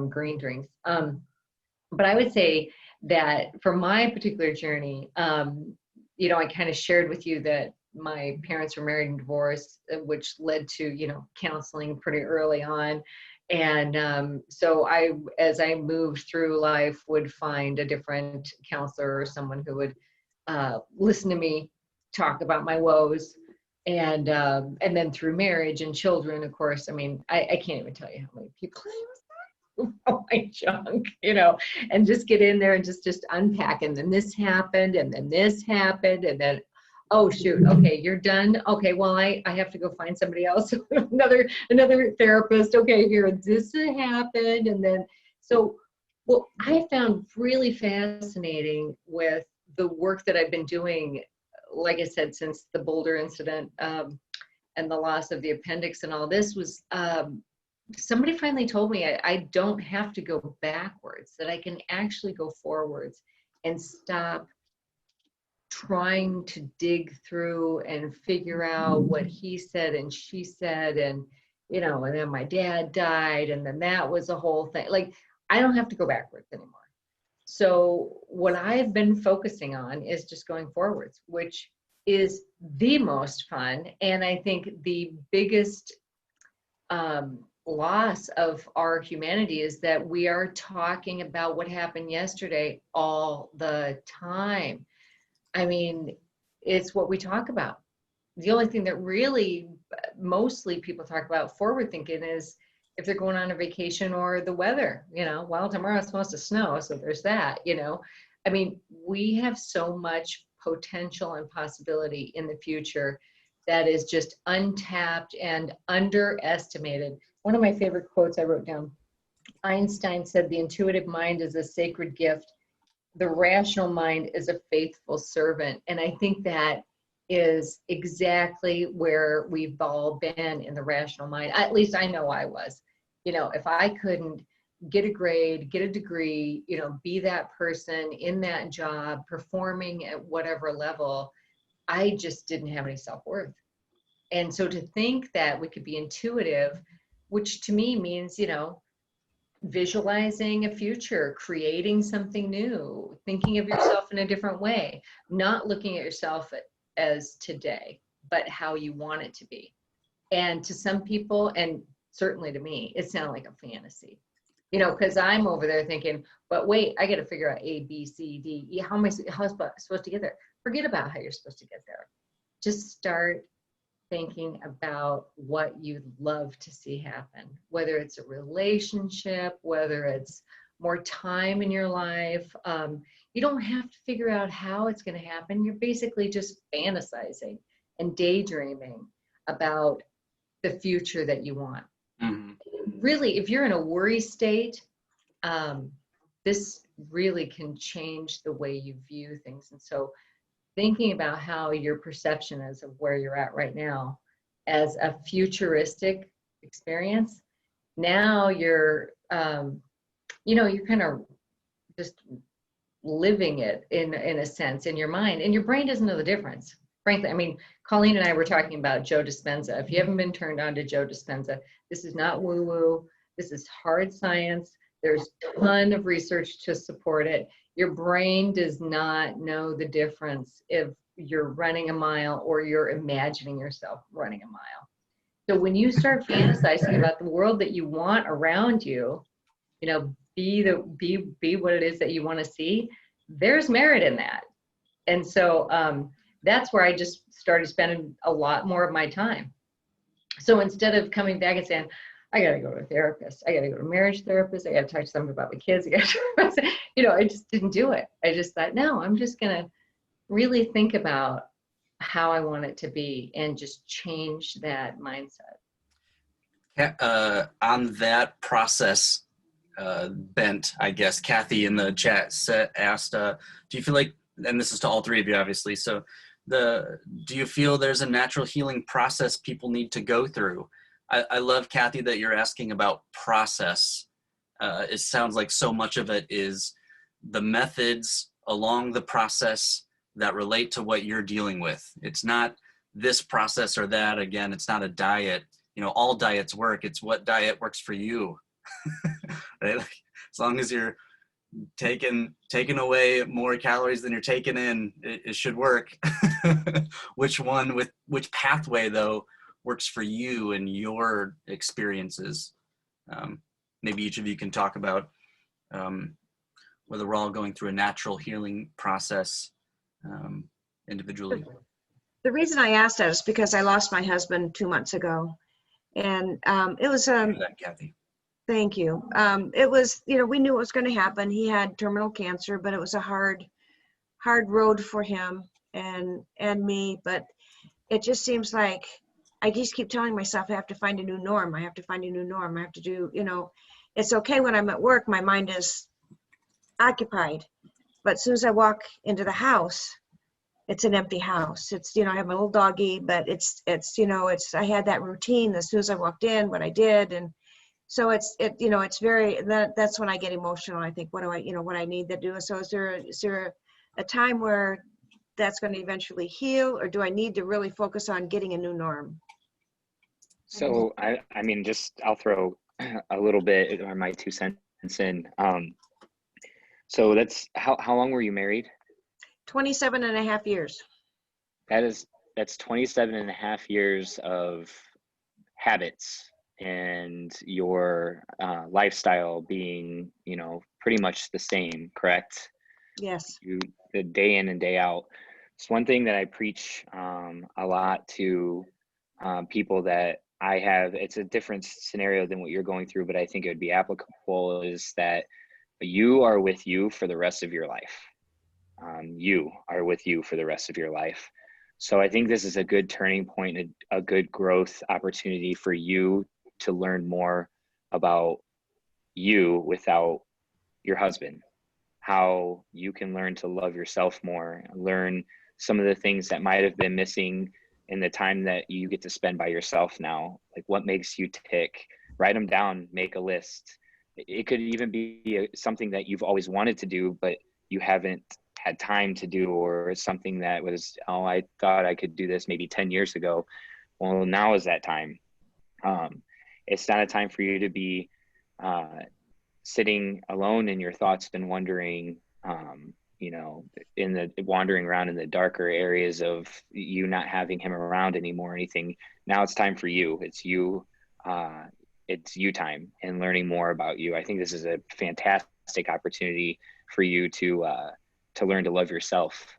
Green Drinks. But I would say that for my particular journey, you know, I kind of shared with you that my parents were married and divorced, which led to, you know, counseling pretty early on. And so as I moved through life, would find a different counselor or someone who would listen to me talk about my woes. And then through marriage and children, of course, I mean, I can't even tell you how many people oh my junk, you know, and just get in there and just unpack. And then this happened, and then this happened, and then, oh shoot, okay, you're done. Okay, well, I have to go find somebody else, another therapist. Okay, here, this happened. And then, so what I found really fascinating with the work that I've been doing, like I said, since the Boulder incident and the loss of the appendix and all this, was somebody finally told me I don't have to go backwards, that I can actually go forwards and stop trying to dig through and figure out what he said and she said, and, you know, and then my dad died, and then that was a whole thing. Like, I don't have to go backwards anymore. So what I've been focusing on is just going forwards, which is the most fun. And I think the biggest loss of our humanity is that we are talking about what happened yesterday all the time. I mean, it's what we talk about. The only thing that really mostly people talk about forward thinking is if they're going on a vacation or the weather, you know, well, tomorrow it's supposed to snow, so there's that, you know. I mean, we have so much potential and possibility in the future that is just untapped and underestimated. One of my favorite quotes I wrote down, Einstein said, the intuitive mind is a sacred gift. The rational mind is a faithful servant. And I think that is exactly where we've all been in the rational mind. At least I know I was. You know, if I couldn't get a grade, get a degree, you know, be that person in that job, performing at whatever level, I just didn't have any self-worth. And so to think that we could be intuitive, which to me means, you know, visualizing a future, creating something new, thinking of yourself in a different way, not looking at yourself as today, but how you want it to be. And to some people, and certainly to me, it sounded like a fantasy, you know, because I'm over there thinking, but wait, I got to figure out A, B, C, D, E. How am I supposed to get there? Forget about how you're supposed to get there. Just start thinking about what you'd love to see happen, whether it's a relationship, whether it's more time in your life. You don't have to figure out how it's going to happen. You're basically just fantasizing and daydreaming about the future that you want. Mm-hmm. Really, if you're in a worry state, this really can change the way you view things. And so thinking about how your perception is of where you're at right now as a futuristic experience, now you're, you know, you're kind of just living it in a sense in your mind, and your brain doesn't know the difference. Frankly, I mean, Colleen and I were talking about Joe Dispenza. If you haven't been turned on to Joe Dispenza, this is not woo-woo. This is hard science. There's a ton of research to support it. Your brain does not know the difference if you're running a mile or you're imagining yourself running a mile. So when you start fantasizing about the world that you want around you, you know, be what it is that you want to see, there's merit in that. And so that's where I just started spending a lot more of my time. So instead of coming back and saying, I got to go to a therapist, I got to go to a marriage therapist, I got to talk to somebody about my kids, you know, I just didn't do it. I just thought, no, I'm just going to really think about how I want it to be and just change that mindset. On that process bent, I guess, Kathy in the chat asked, do you feel like, and this is to all three of you, obviously, so do you feel there's a natural healing process people need to go through? I love, Kathy, that you're asking about process. It sounds like so much of it is the methods along the process that relate to what you're dealing with. It's not this process or that. Again, it's not a diet. You know, all diets work. It's what diet works for you. Right? Like, as long as you're taking away more calories than you're taking in, it should work. Which pathway though works for you and your experiences? Maybe each of you can talk about whether we're all going through a natural healing process individually. The reason I asked that is because I lost my husband 2 months ago, and it was Kathy. Thank you. It was, you know, we knew it was going to happen. He had terminal cancer, but it was a hard road for him and me. But it just seems like I just keep telling myself I have to find a new norm. I have to find a new norm. I have to do, you know, it's okay when I'm at work, my mind is occupied. But as soon as I walk into the house, it's an empty house. It's, you know, I have my little doggy, but it's, you know, I had that routine as soon as I walked in, what I did. And so you know, it's very, that's when I get emotional. I think, what do I, you know, what I need to do. So is there a time where that's going to eventually heal, or do I need to really focus on getting a new norm? So I mean, I'll throw a little bit or my 2 cents in. So that's how long were you married? 27 and a half years. That's 27 and a half years of habits and your lifestyle being, you know, pretty much the same, correct? Yes. The day in and day out. It's one thing that I preach a lot to people that I have. It's a different scenario than what you're going through, but I think it would be applicable, is that you are with you for the rest of your life. You are with you for the rest of your life. So I think this is a good turning point, a good growth opportunity for you to learn more about you without your husband, how you can learn to love yourself more, learn some of the things that might have been missing in the time that you get to spend by yourself now. Like, what makes you tick? Write them down, make a list. It could even be something that you've always wanted to do, but you haven't had time to do, or something that was, oh, I thought I could do this maybe 10 years ago. Well, now is that time. It's not a time for you to be sitting alone in your thoughts and wondering, you know, wandering around in the darker areas of you not having him around anymore or anything. Now it's time for you. It's you time, and learning more about you. I think this is a fantastic opportunity for you to learn to love yourself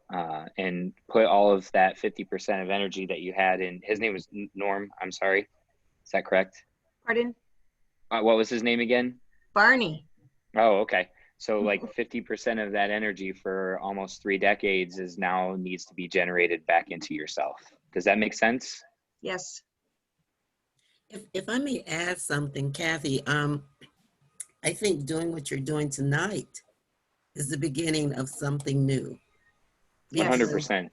and put all of that 50% of energy that you had in. His name was Norm. I'm sorry. Is that correct? Pardon? What was his name again? Barney. Oh, okay. So like 50% of that energy for almost 3 decades needs to be generated back into yourself. Does that make sense? Yes. If I may add something, Kathy, I think doing what you're doing tonight is the beginning of something new. 100%.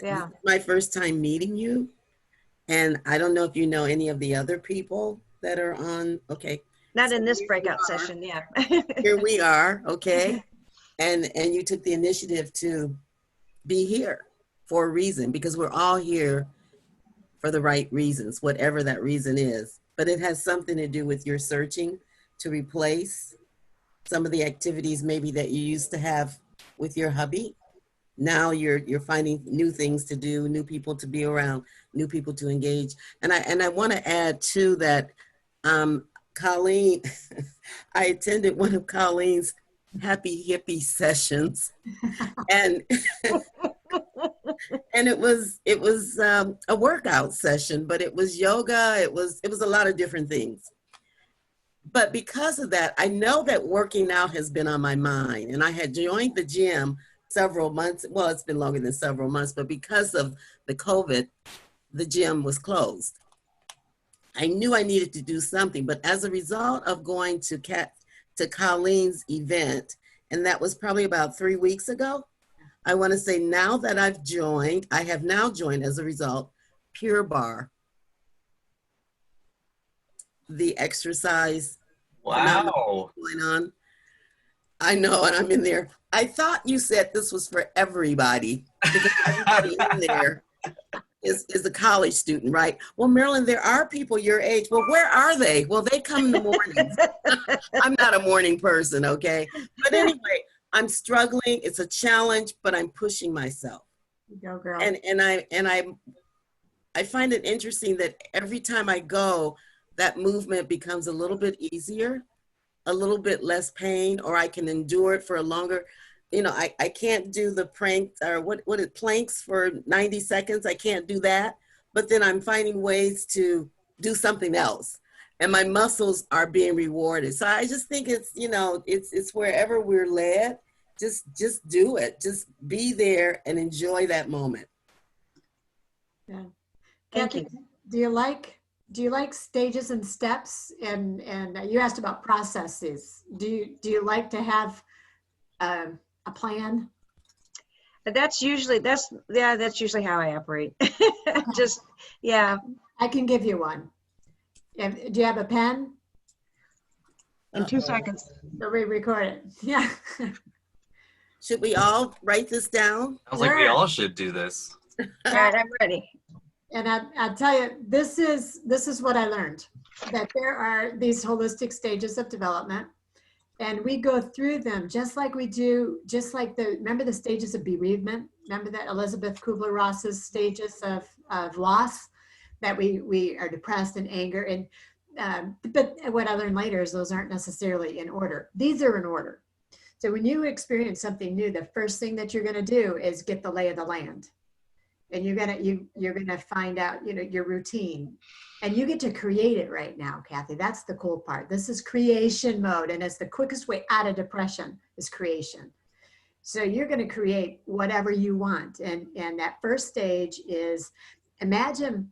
Yeah. This is my first time meeting you, and I don't know if you know any of the other people that are on. Okay. Not in this breakout session, yeah. Here we are, okay? And you took the initiative to be here for a reason, because we're all here for the right reasons, whatever that reason is. But it has something to do with your searching to replace some of the activities maybe that you used to have with your hubby. Now you're finding new things to do, new people to be around, new people to engage. And I want to add too that Colleen, I attended one of Colleen's happy hippie sessions, and and it was a workout session, but it was yoga. It was a lot of different things. But because of that, I know that working out has been on my mind, and I had joined the gym several months. Well, it's been longer than several months, but because of the COVID, the gym was closed. I knew I needed to do something, but as a result of going to Colleen's event, and that was probably about 3 weeks ago, I want to say now that I have now joined as a result, Pure Barre, the exercise. Wow. Going on. I know, and I'm in there. I thought you said this was for everybody, because everybody in there is a college student, right? Well, Marilyn, there are people your age. Well, where are they? Well, they come in the mornings. I'm not a morning person, okay? But anyway, I'm struggling. It's a challenge, but I'm pushing myself. Go, girl. And I find it interesting that every time I go, that movement becomes a little bit easier, a little bit less pain, or I can endure it for a longer. I can't do the planks for 90 seconds. I can't do that. But then I'm finding ways to do something else, and my muscles are being rewarded. So I just think it's wherever we're led, just do it. Just be there and enjoy that moment. Yeah. Thank Kathy, you. do you like stages and steps? And you asked about processes. Do you like to have a plan? That's usually how I operate. Just, yeah. I can give you one. Do you have a pen? In 2 seconds. So we record it. Yeah. Should we all write this down? Sounds like we all should do this. All right, I'm ready. And I'll tell you, this is what I learned, that there are these holistic stages of development, and we go through them just like we do, remember the stages of bereavement? Remember that Elizabeth Kubler-Ross's stages of loss, that we are depressed and anger, and but what I learned later is those aren't necessarily in order. These are in order. So when you experience something new, the first thing that you're going to do is get the lay of the land. And you're gonna find out, your routine, and you get to create it right now, Kathy. That's the cool part. This is creation mode, and it's the quickest way out of depression is creation. So you're gonna create whatever you want, and that first stage is, imagine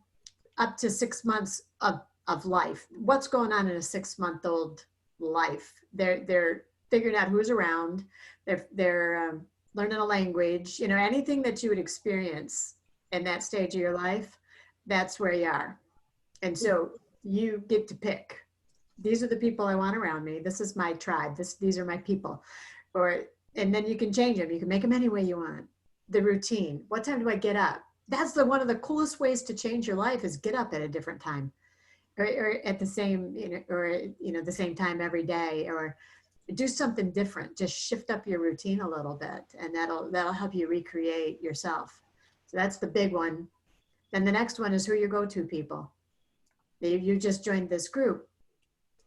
up to 6 months of life. What's going on in a 6-month-old life? They're figuring out who's around. They're learning a language. Anything that you would experience in that stage of your life, that's where you are. And so you get to pick. These are the people I want around me. This is my tribe. These are my people. And then you can change them. You can make them any way you want. The routine. What time do I get up? That's one of the coolest ways to change your life, is get up at a different time, or at the same, the same time every day, or do something different. Just shift up your routine a little bit, and that'll help you recreate yourself. So that's the big one. Then the next one is who your go-to people. You just joined this group.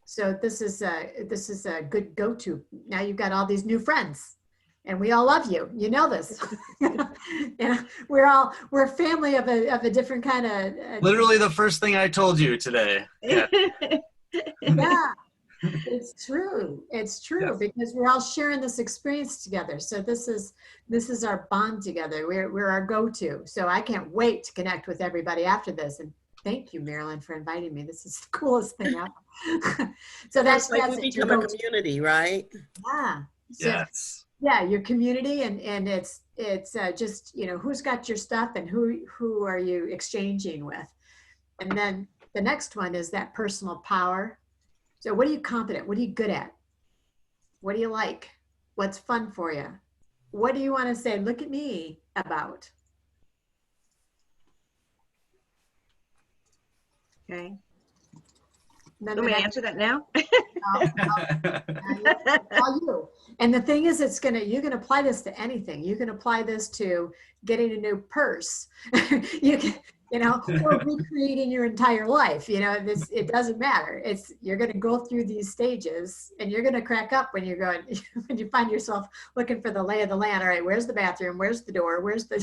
So this is a good go-to. Now you've got all these new friends, and we all love you. You know this. We're a family of a different kind of. Literally the first thing I told you today. Yeah. Yeah. It's true. It's true, yes. Because we're all sharing this experience together. So this is our bond together. We're our go-to. So I can't wait to connect with everybody after this. And thank you, Marilyn, for inviting me. This is the coolest thing ever. So that's like we become a community, right? Yeah. So, yes. Yeah, your community, and it's just who's got your stuff and who are you exchanging with, and then the next one is that personal power. So what are you competent? What are you good at? What do you like? What's fun for you? What do you want to say, look at me, about? Okay. Then Let me answer that now. all you. And the thing is, you can apply this to anything. You can apply this to getting a new purse. You can, or recreating your entire life. It doesn't matter. You're going to go through these stages, and you're going to crack up when you're going, when you find yourself looking for the lay of the land. All right, where's the bathroom? Where's the door? Where's the,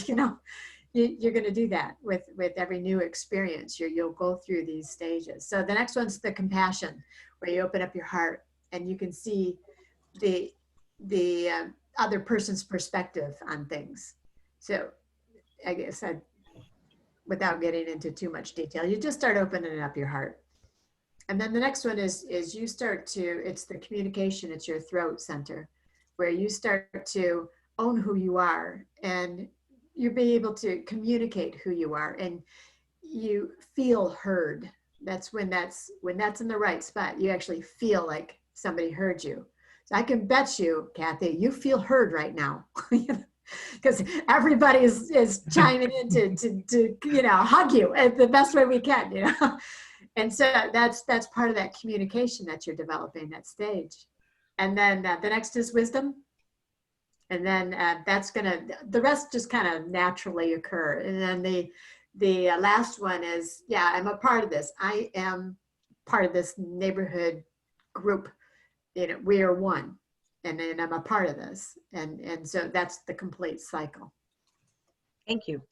you're going to do that with every new experience. You'll go through these stages. So the next one's the compassion, where you open up your heart and you can see the other person's perspective on things. So I guess without getting into too much detail, you just start opening up your heart. And then the next one is you start to, it's the communication, it's your throat center, where you start to own who you are, and you'll be able to communicate who you are, and you feel heard. That's when that's in the right spot. You actually feel like somebody heard you. So I can bet you, Kathy, you feel heard right now. Because everybody is chiming in to hug you the best way we can, And so that's part of that communication that you're developing, that stage. And then the next is wisdom. And then the rest just kind of naturally occur. And then the last one is, I'm a part of this. I am part of this neighborhood group. We are one. And then I'm a part of this. And so that's the complete cycle. Thank you.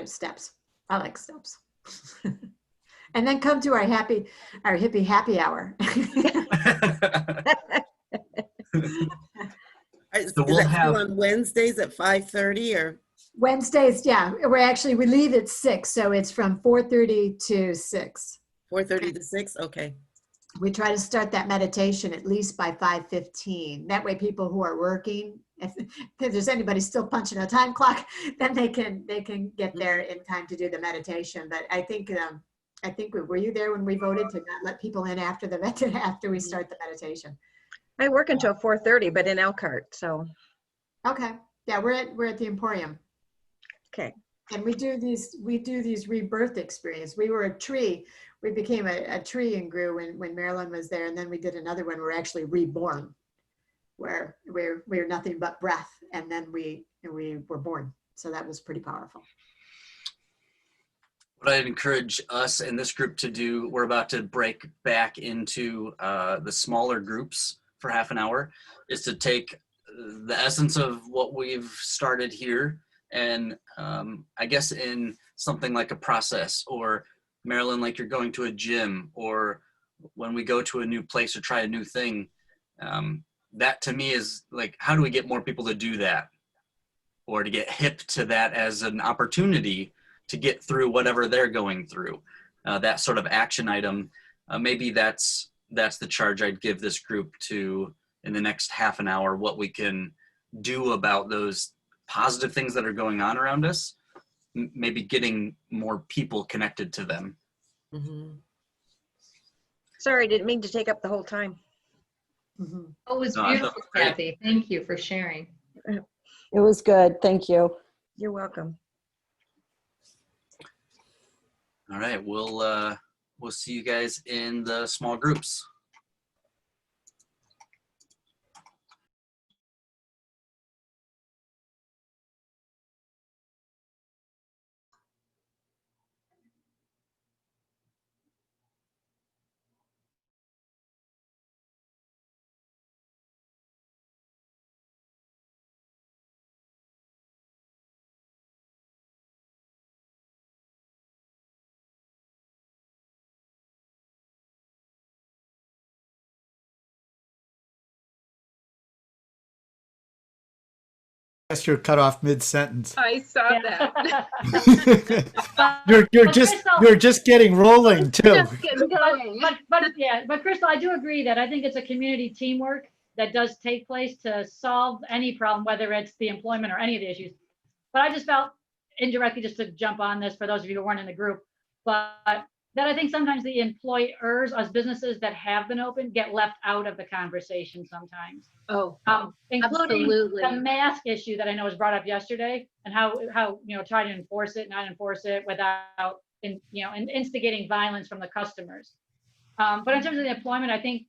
Steps. I like steps. And then come to our hippie happy hour. So we'll have on Wednesdays at 5:30 or Wednesdays, we leave at 6, so it's from 4:30 to 6. 4:30 to 6, okay. We try to start that meditation at least by 5:15. That way, people who are working, if there's anybody still punching a time clock, then they can get there in time to do the meditation. But I think were you there when we voted to not let people in after we start the meditation? I work until 4:30, but in Elkhart, so. Okay, yeah, we're at the Emporium. Okay. And we do these rebirth experience. We were a tree. We became a tree and grew when Marilyn was there, and then we did another one. We're actually reborn, where we're nothing but breath, and then we were born. So that was pretty powerful. What I'd encourage us and this group to do, we're about to break back into the smaller groups for half an hour, is to take the essence of what we've started here, and I guess in something like a process, or Marilyn, like you're going to a gym, or when we go to a new place or try a new thing, that to me is like, how do we get more people to do that, or to get hip to that as an opportunity to get through whatever they're going through, that sort of action item. Maybe that's the charge I'd give this group to in the next half an hour, what we can do about those positive things that are going on around us, maybe getting more people connected to them. Mm-hmm. Sorry, didn't mean to take up the whole time. Mm-hmm. Oh, it was beautiful, Kathy. Thank you for sharing. It was good. Thank you. You're welcome. All right, we'll see you guys in the small groups. Guess you're cut off mid-sentence. I saw that. you're just getting rolling too. Just getting going. But Crystal, I do agree that I think it's a community teamwork that does take place to solve any problem, whether it's the employment or any of the issues. But I just felt indirectly, just to jump on this for those of you who weren't in the group, but that I think sometimes the employers, as businesses that have been open, get left out of the conversation sometimes. Oh, Including absolutely. the mask issue that I know was brought up yesterday, and how try to enforce it, not enforce it without instigating violence from the customers. But in terms of the employment, I think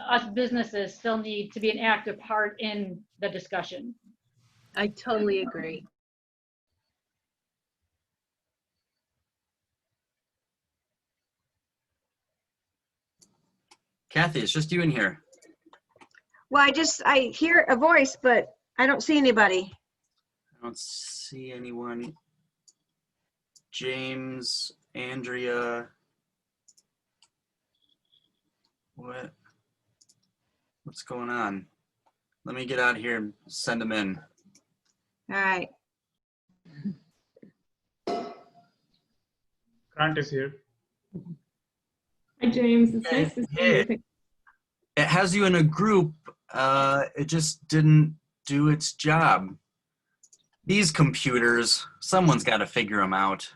us businesses still need to be an active part in the discussion. I totally agree. Kathy, it's just you in here. Well, I hear a voice, but I don't see anybody. I don't see anyone. James, Andrea. What's going on? Let me get out of here and send them in. All right. Grant is here. Hi, James. It's nice to see Hey. you. It has you in a group. It just didn't do its job. These computers, someone's got to figure them out.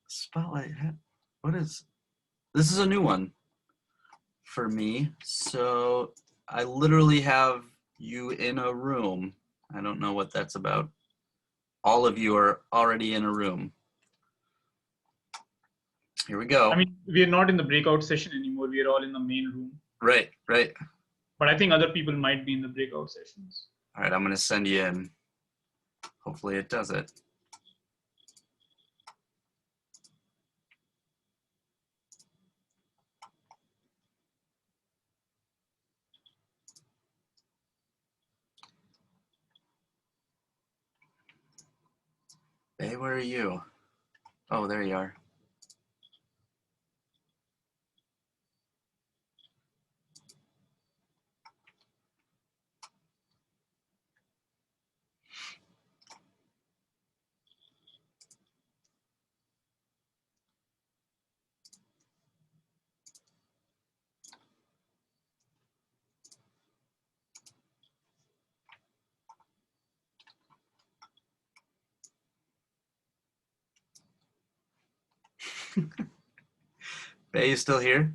Spotlight. What is this? Is a new one for me. So I literally have you in a room. I don't know what that's about. All of you are already in a room. Here we go. I mean, we are not in the breakout session anymore. We are all in the main room. Right, right. But I think other people might be in the breakout sessions. All right, I'm going to send you in. Hopefully it does it. Hey, where are you? Oh, there you are. Bay, you still here?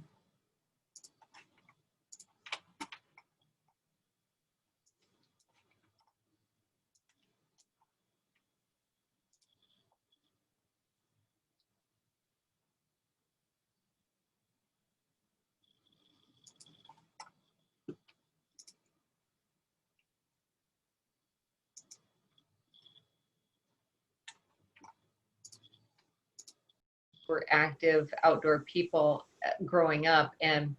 Were active outdoor people growing up. And,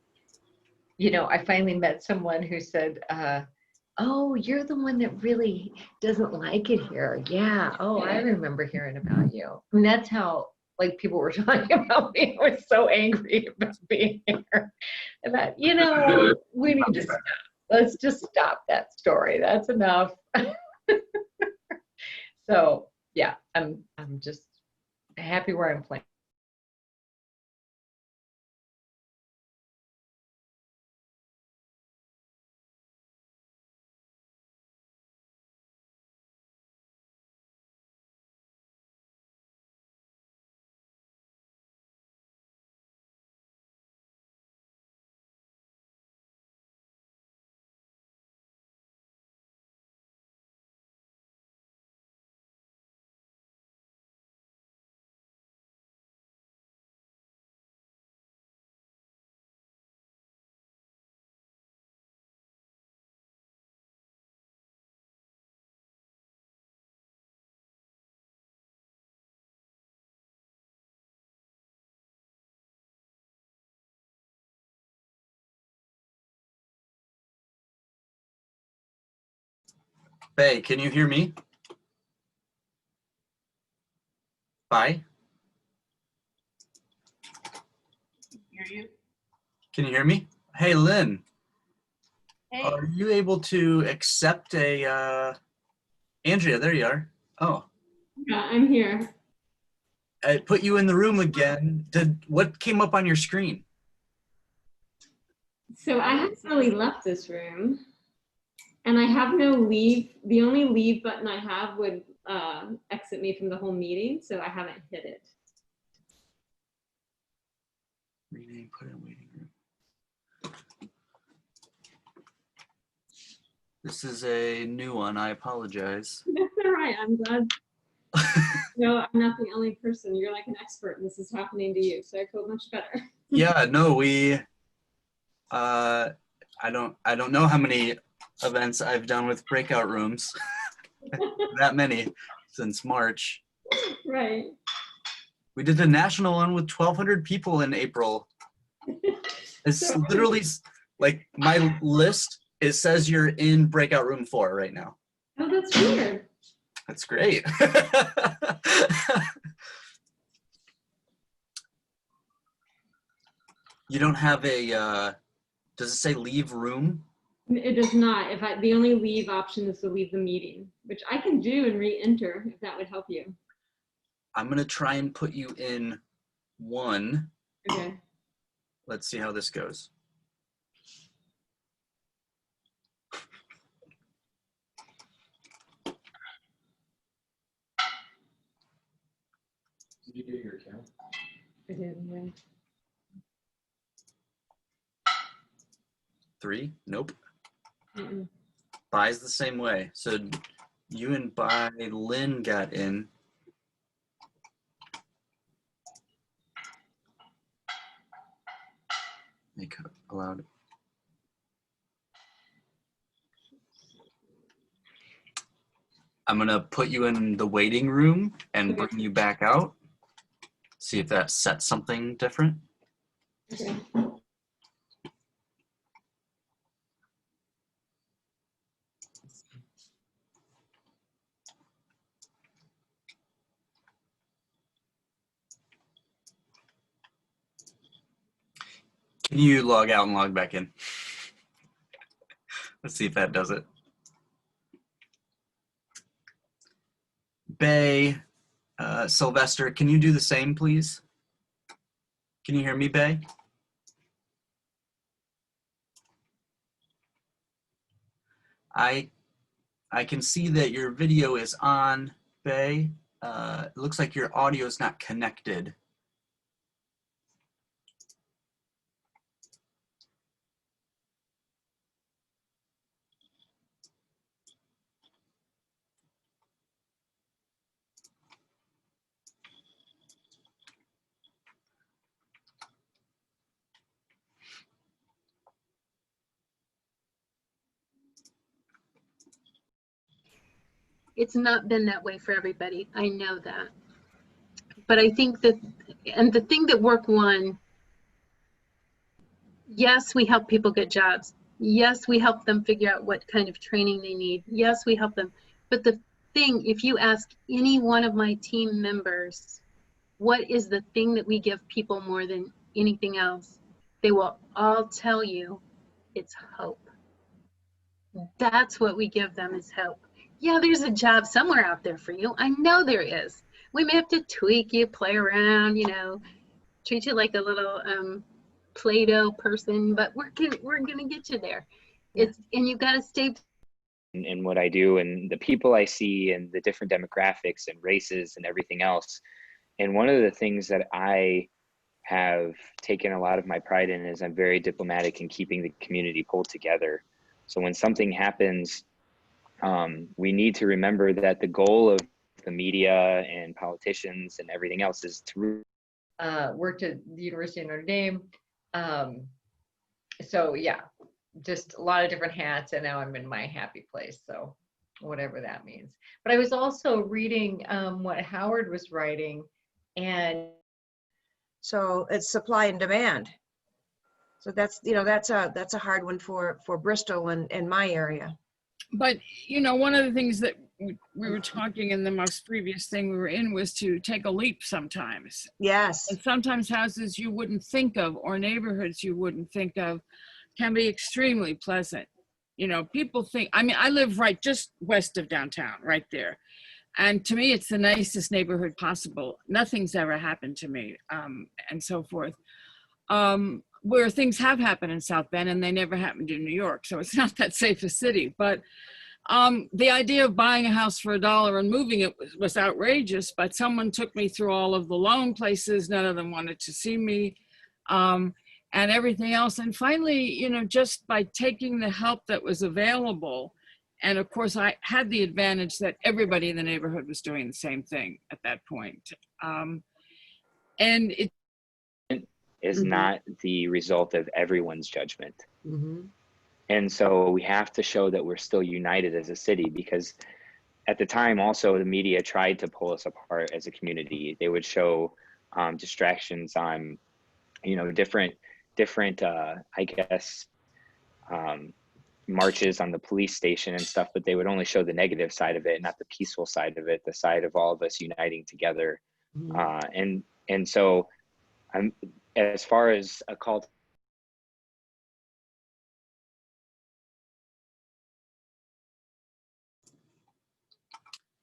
you know, I finally met someone who said, oh, you're the one that really doesn't like it here. Yeah. Oh, I remember hearing about you. I mean, that's how like people were talking about me. I was so angry about being here. And that, you know, we need to stop. Let's just stop that story. That's enough. So yeah, I'm just happy where I'm playing. Bay, can you hear me? Bye. Hear you? Can you hear me? Hey, Lynn. Hey. Are you able to accept a, Andrea, there you are. Oh, Yeah, I'm here. I put you in the room again. What came up on your screen? So I accidentally left this room and I have no leave. The only leave button I have would exit me from the whole meeting, so I haven't hit it. Rename, put in waiting room. This is a new one. I apologize. That's all right. I'm glad No, I'm not the only person. You're like an expert, and this is happening to you, so I feel much better. Yeah, no, we I don't know how many events I've done with breakout rooms. That many since March. Right. We did a national one with 1,200 people in April. It's literally like my list, it says you're in breakout room 4 right now. Oh, that's weird. That's great. You don't have a, does it say leave room? It does not. The only leave option is to leave the meeting, which I can do and re-enter if that would help you. I'm gonna try and put you in 1. Okay. Let's see how this goes. Did you get your account? I did, yeah. 3? Nope. Mm-mm. Bai's the same way. So you and Bai Lynn got in. Make allowed. I'm gonna put you in the waiting room and bring you back out. See if that sets something different. Okay. Can you log out and log back in? Let's see if that does it. Bay, Sylvester, can you do the same, please? Can you hear me, Bay? I can see that your video is on, Bay. It looks like your audio is not connected. It's not been that way for everybody. I know that. But I think that, and the thing that work won, yes, we help people get jobs. Yes, we help them figure out what kind of training they need. Yes, we help them. But the thing, if you ask any one of my team members, what is the thing that we give people more than anything else? They will all tell you it's hope. That's what we give them, is hope. Yeah, there's a job somewhere out there for you. I know there is. We may have to tweak you, play around, you know, treat you like a little Play-Doh person, but we're gonna get you there. It's, and you gotta stay. And what I do and the people I see and the different demographics and races and everything else. And one of the things that I have taken a lot of my pride in is I'm very diplomatic in keeping the community pulled together. So when something happens, we need to remember that the goal of the media and politicians and everything else is to worked at the University of Notre Dame. So yeah, just a lot of different hats, and now I'm in my happy place. So whatever that means. But I was also reading what Howard was writing, and so it's supply and demand. So that's, you know, that's a hard one for Bristol and my area. But, you know, one of the things that we were talking in the most previous thing we were in was to take a leap sometimes. Yes. And sometimes houses you wouldn't think of or neighborhoods you wouldn't think of can be extremely pleasant. You know, people think, I mean, I live right just west of downtown, right there. And to me, it's the nicest neighborhood possible. Nothing's ever happened to me, and so forth. Where things have happened in South Bend and they never happened in New York. So it's not that safe a city, but the idea of buying a house for $1 and moving it was outrageous, but someone took me through all of the loan places. None of them wanted to see me, and everything else. And finally, you know, just by taking the help that was available And of course, I had the advantage that everybody in the neighborhood was doing the same thing at that point. And it is Mhm. not the result of everyone's judgment. Mhm. And so we have to show that we're still united as a city, because at the time also the media tried to pull us apart as a community. They would show distractions on, different I guess, marches on the police station and stuff, but they would only show the negative side of it, not the peaceful side of it, the side of all of us uniting together. And so I'm, as far as a call to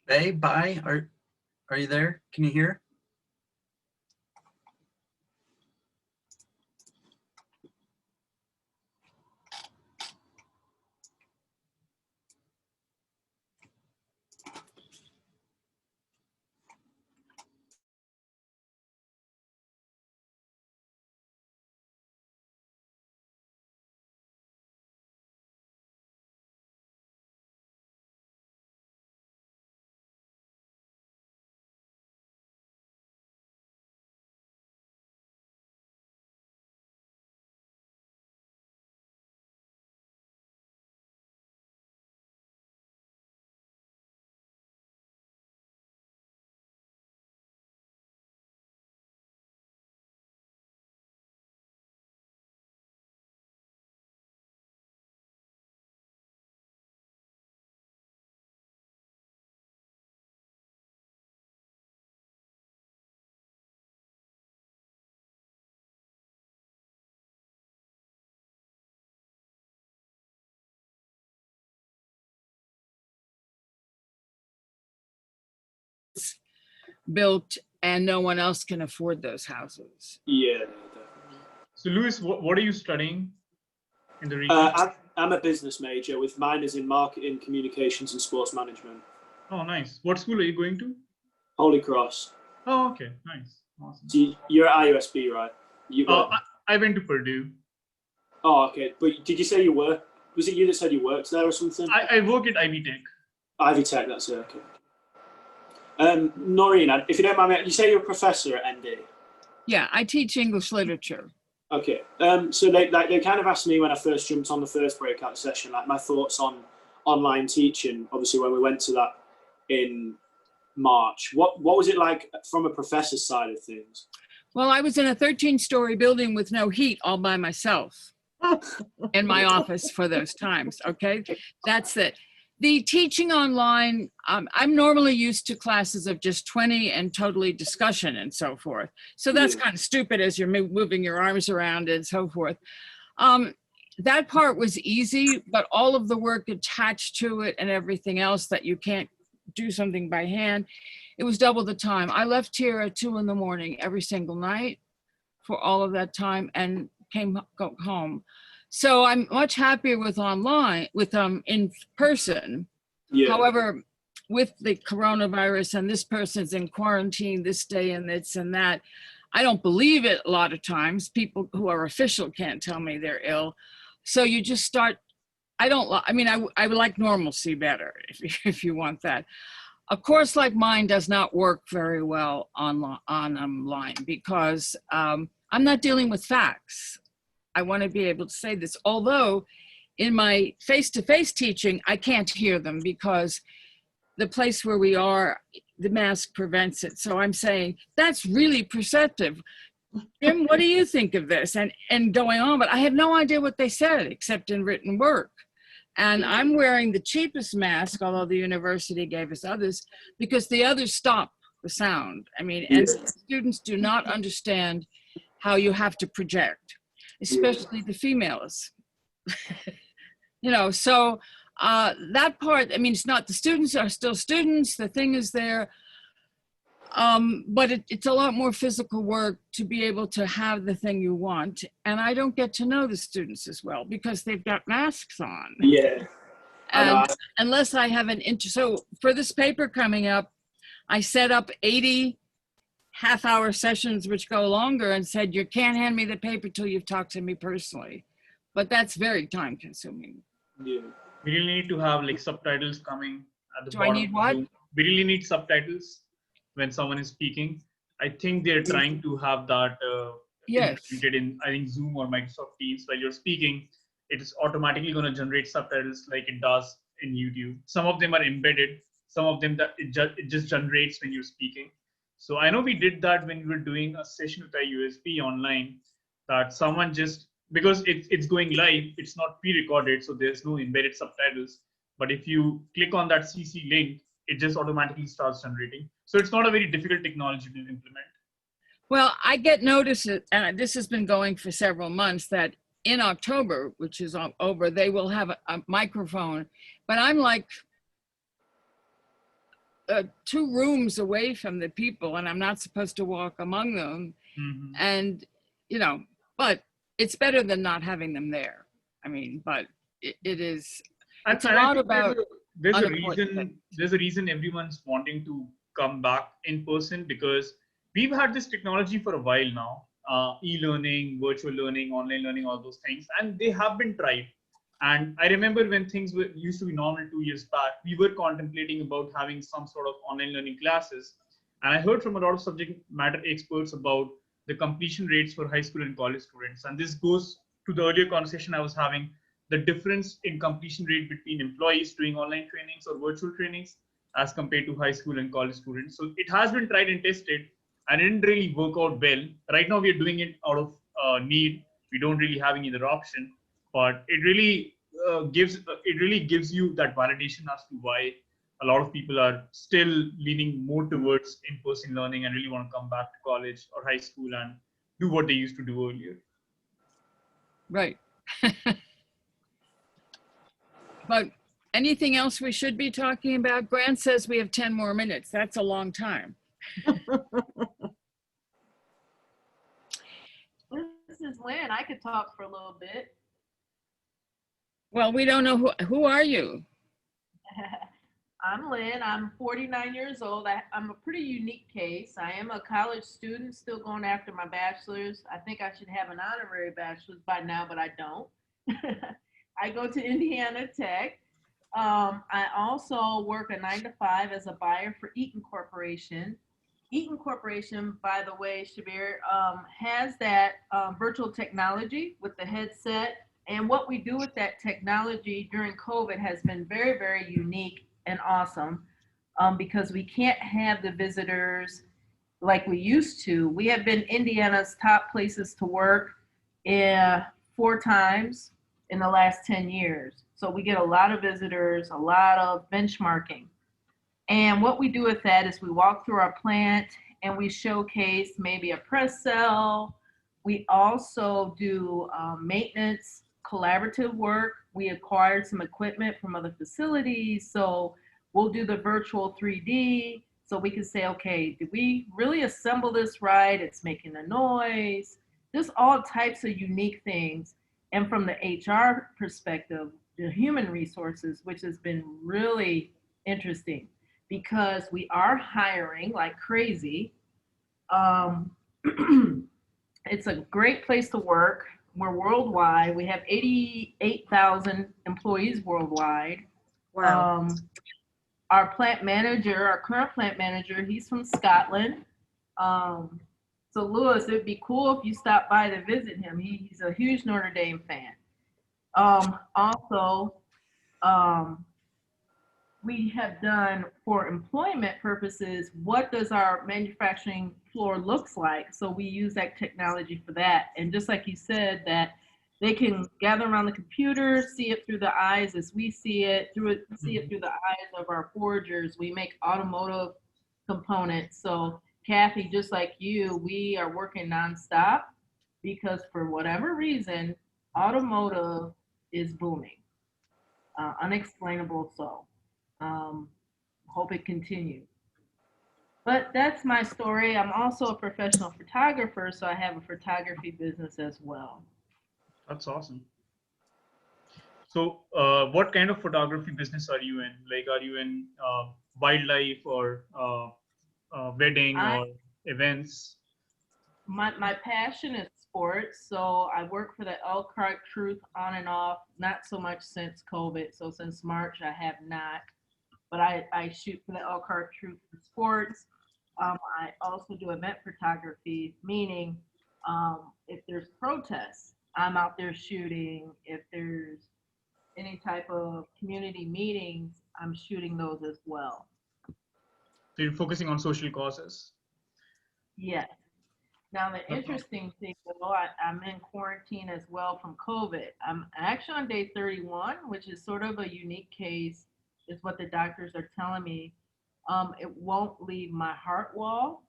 Hey, bye. Are you there? Can you hear? built and no one else can afford those houses. Yeah, definitely. So Louis, what are you studying in the region? I'm a business major with minors in marketing, communications, and sports management. Oh, nice. What school are you going to? Holy Cross. Oh, okay, nice, awesome. So you're at IUSB, right? I went to Purdue. Oh, okay. But did you say you work? Was it you that said you worked there or something? I work at Ivy Tech. Ivy Tech, that's it. Okay. Noreen, if you don't mind me, you say you're a professor at ND. Yeah, I teach English literature. Okay. So they kind of asked me when I first jumped on the first breakout session, like my thoughts on online teaching. Obviously, when we went to that in March, what was it like from a professor's side of things? Well, I was in a 13-story building with no heat all by myself in my office for those times, okay? That's it. The teaching online, I'm normally used to classes of just 20 and totally discussion and so forth. So that's kind of stupid as you're moving your arms around and so forth. That part was easy, but all of the work attached to it and everything else that you can't do something by hand, it was double the time. I left here at 2 in the morning every single night for all of that time and go home. So I'm much happier with online, with in person. Yeah. However, with the coronavirus and this person's in quarantine this day and this and that, I don't believe it a lot of times. People who are official can't tell me they're ill. So you just start, I would like normalcy better if you want that. A course like mine does not work very well online because I'm not dealing with facts. I want to be able to say this, although in my face-to-face teaching, I can't hear them because the place where we are, the mask prevents it. So I'm saying, that's really perceptive. Jim, what do you think of this? And going on, but I have no idea what they said except in written work. And I'm wearing the cheapest mask, although the university gave us others, because the others stop the sound. I mean, and students do not understand how you have to project, especially the females. So that part, I mean, it's not, the students are still students, the thing is there, but it's a lot more physical work to be able to have the thing you want. And I don't get to know the students as well because they've got masks on. Yeah. And unless I have so for this paper coming up, I set up 80 half-hour sessions which go longer and said, you can't hand me the paper till you've talked to me personally. But that's very time consuming. Yeah. We really need to have like subtitles coming at the Do I bottom need of what? Zoom. We really need subtitles when someone is speaking. I think they're trying to have that Yes. implemented in, I think, Zoom or Microsoft Teams. While you're speaking, it is automatically going to generate subtitles like it does in YouTube. Some of them are embedded. Some of them that it just generates when you're speaking. So I know we did that when we were doing a session with IUSB online, that someone just, because it's going live, it's not pre-recorded, so there's no embedded subtitles. But if you click on that CC link, it just automatically starts generating. So it's not a very difficult technology to implement. Well, I get notices, and this has been going for several months, that in October, which is over, they will have a microphone, but I'm like 2 rooms away from the people, and I'm not supposed to walk among them. Mm-hmm. And, you know, but it's better than not having them there. I mean, but it is, it's a lot about there's a unimportant reason. things. There's a reason everyone's wanting to come back in person, because we've had this technology for a while now. E-learning, virtual learning, online learning, all those things, and they have been tried. And I remember when things used to be normal 2 years back, we were contemplating about having some sort of online learning classes. And I heard from a lot of subject matter experts about the completion rates for high school and college students. And this goes to the earlier conversation I was having, the difference in completion rate between employees doing online trainings or virtual trainings as compared to high school and college students. So it has been tried and tested, and it didn't really work out well. Right now we're doing it out of need. We don't really have any other option, but it really gives you that validation as to why a lot of people are still leaning more towards in-person learning and really want to come back to college or high school and do what they used to do earlier. Right. But anything else we should be talking about? Grant says we have 10 more minutes. That's a long time. This is Lynn. I could talk for a little bit. Well, we don't know who are you? I'm Lynn. I'm 49 years old. I'm a pretty unique case. I am a college student still going after my bachelor's. I think I should have an honorary bachelor's by now, but I don't. I go to Indiana Tech. I also work a 9-to-5 as a buyer for Eaton Corporation. Eaton Corporation, by the way, Shabir, has that virtual technology with the headset. And what we do with that technology during COVID has been very, very unique and awesome, because we can't have the visitors like we used to. We have been Indiana's top places to work 4 times in the last 10 years. So we get a lot of visitors, a lot of benchmarking. And what we do with that is we walk through our plant and we showcase maybe a press cell. We also do maintenance, collaborative work. We acquired some equipment from other facilities. So we'll do the virtual 3D. So we can say, okay, did we really assemble this right? It's making a noise. There's all types of unique things. And from the HR perspective, the human resources, which has been really interesting, because we are hiring like crazy. It's a great place to work. We're worldwide. We have 88,000 employees worldwide. Wow. Our plant manager, our current plant manager, he's from Scotland. So Lewis, it'd be cool if you stopped by to visit him. He's a huge Notre Dame fan. Also, we have done, for employment purposes, what does our manufacturing floor looks like? So we use that technology for that. And just like you said, that they can gather around the computer, see it through the eyes as we see it, see it through the eyes of our forgers. We make automotive components. So Kathy, just like you, we are working nonstop because for whatever reason, automotive is booming, unexplainable so. Hope it continues. But that's my story. I'm also a professional photographer, so I have a photography business as well. That's awesome. So what kind of photography business are you in? Like, are you in wildlife or wedding or events? my passion is sports. So I work for the Elkhart Truth on and off, not so much since COVID. So since March, I have not. But I shoot for the Elkhart Truth for sports. I also do event photography, meaning if there's protests, I'm out there shooting. If there's any type of community meetings, I'm shooting those as well. So you're focusing on social causes. Yes. Now, the interesting thing, though, I'm in quarantine as well from COVID. I'm actually on day 31, which is sort of a unique case, is what the doctors are telling me. It won't leave my heart wall,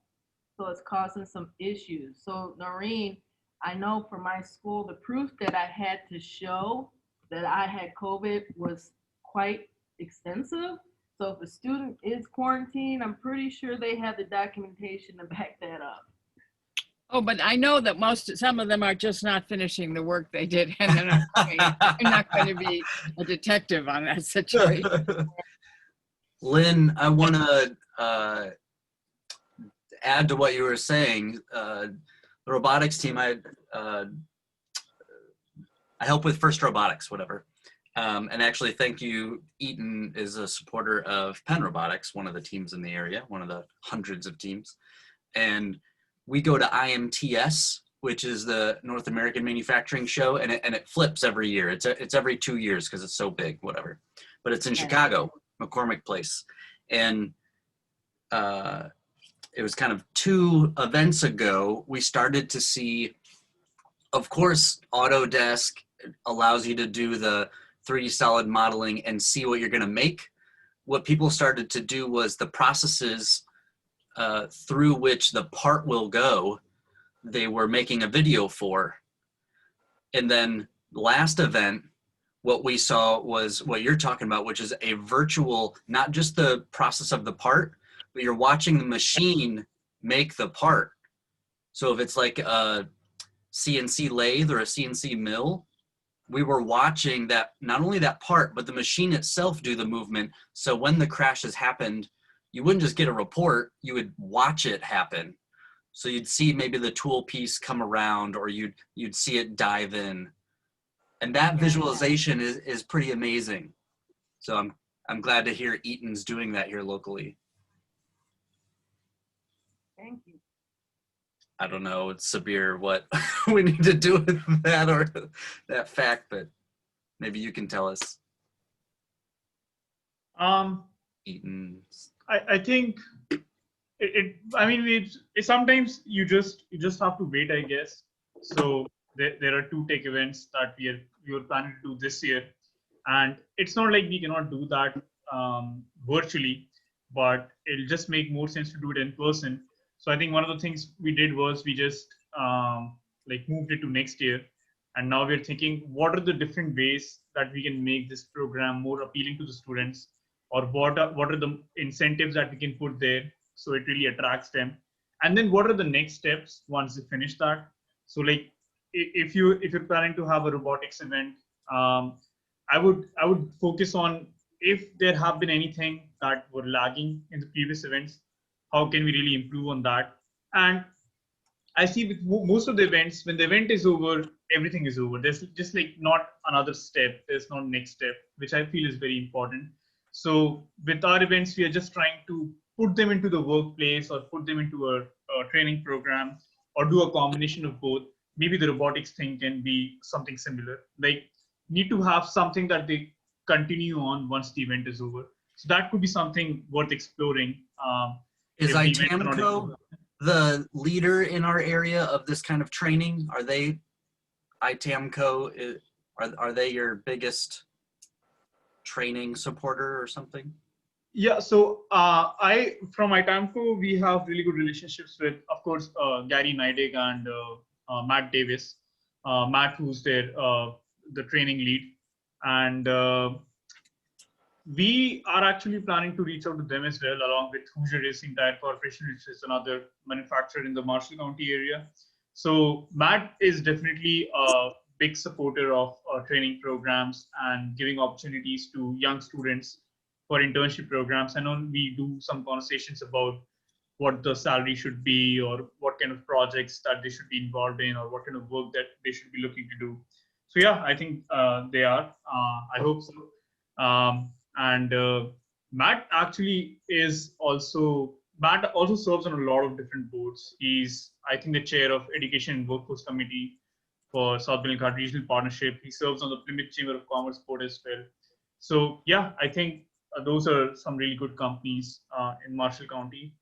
so it's causing some issues. So, Noreen, I know for my school, the proof that I had to show that I had COVID was quite extensive. So if a student is quarantined, I'm pretty sure they have the documentation to back that up. Oh, but I know that some of them are just not finishing the work they did, and they're not going to be a detective on that situation. Lynn, I want to add to what you were saying. The robotics team, I help with First Robotics, whatever. And actually, thank you. Eaton is a supporter of Penn Robotics, one of the teams in the area, one of the hundreds of teams. And we go to IMTS, which is the North American Manufacturing Show, and it flips every year. It's every 2 years because it's so big, whatever. But it's in Chicago, McCormick Place. And it was kind of 2 events ago, we started to see, of course, Autodesk allows you to do the 3D solid modeling and see what you're going to make. What people started to do was the processes through which the part will go, they were making a video for. And then last event, what we saw was what you're talking about, which is a virtual, not just the process of the part, but you're watching the machine make the part. So if it's like a CNC lathe or a CNC mill, we were watching that, not only that part, but the machine itself do the movement. So when the crashes happened, you wouldn't just get a report, you would watch it happen. So you'd see maybe the tool piece come around, or you'd see it dive in. And that visualization is pretty amazing. So I'm glad to hear Eaton's doing that here locally. Thank you. I don't know, Sabir, what we need to do with that or that fact, but maybe you can tell us. Eaton. I think sometimes you just have to wait, I guess. So there are 2 tech events that we were planning to do this year, and it's not like we cannot do that virtually, but it'll just make more sense to do it in person. So I think one of the things we did was we just moved it to next year, and now we're thinking, what are the different ways that we can make this program more appealing to the students, or what are the incentives that we can put there so it really attracts them, and then what are the next steps once they finish that. So like if you're planning to have a robotics event, I would focus on if there have been anything that were lagging in the previous events, how can we really improve on that? And I see with most of the events, when the event is over, everything is over. There's just like not another step. There's no next step, which I feel is very important. So with our events, we are just trying to put them into the workplace or put them into a training program or do a combination of both. Maybe the robotics thing can be something similar. Like need to have something that they continue on once the event is over. So that could be something worth exploring. Is ITAMCO the leader in our area of this kind of training? Are they, ITAMCO, are they your biggest training supporter or something? Yeah, so from ITAMCO, we have really good relationships with, of course, Gary Neidig and Matt Davis. Matt, who's their the training lead. And we are actually planning to reach out to them as well, along with Hoosier Racing Tire Corporation, which is another manufacturer in the Marshall County area. So Matt is definitely a big supporter of training programs and giving opportunities to young students for internship programs. I know we do some conversations about what the salary should be, or what kind of projects that they should be involved in, or what kind of work that they should be looking to do. So yeah, I think they are. I hope so. And Matt actually is also Matt also serves on a lot of different boards. He's, I think, the chair of Education and Workforce Committee for South Bellingcat Regional Partnership. He serves on the Plymouth Chamber of Commerce board as well. So yeah, I think those are some really good companies in Marshall County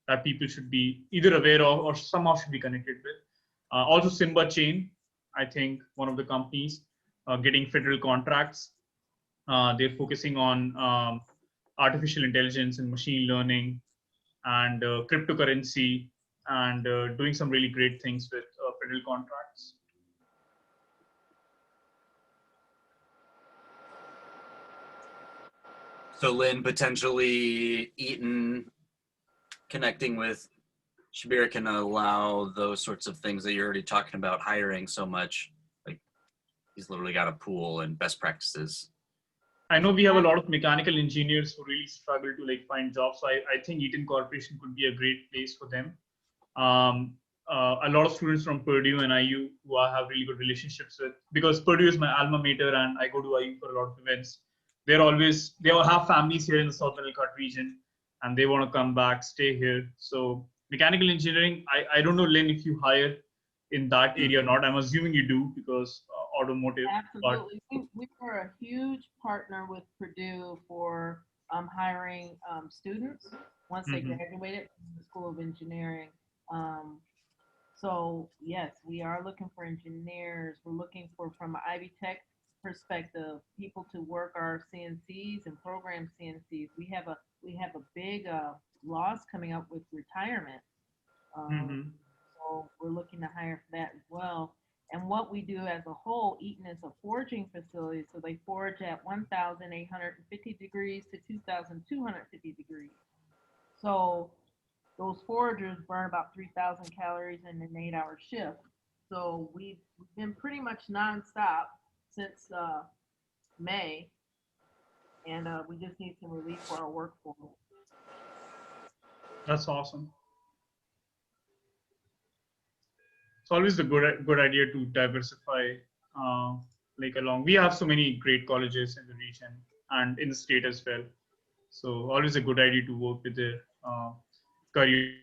that people should be either aware of or somehow should be connected with. Also, Simba Chain, I think one of the companies getting federal contracts. They're focusing on artificial intelligence and machine learning and cryptocurrency and doing some really great things with federal contracts. So Lynn, potentially Eaton connecting with Shabir can allow those sorts of things that you're already talking about, hiring so much. Like he's literally got a pool and best practices. I know we have a lot of mechanical engineers who really struggle to like find jobs. So I think Eaton Corporation could be a great place for them. A lot of students from Purdue and IU who I have really good relationships with, because Purdue is my alma mater and I go to IU for a lot of events. They all have families here in the South Bellingcat region and they want to come back, stay here. So mechanical engineering, I don't know, Lynn, if you hire in that area or not. I'm assuming you do because automotive. Absolutely. We were a huge partner with Purdue for hiring students once they graduated from the School of Engineering. So yes, we are looking for engineers. We're looking for, from an Ivy Tech perspective, people to work our CNCs and program CNCs. We have a big loss coming up with retirement. So we're looking to hire for that as well. And what we do as a whole, Eaton is a forging facility, so they forge at 1,850 degrees to 2,250 degrees. So those forgers burn about 3,000 calories in an 8-hour shift. So we've been pretty much nonstop since May, and we just need some relief for our workforce. That's awesome. It's always a good idea to diversify like along. We have so many great colleges in the region and in the state as well. So always a good idea to work with their career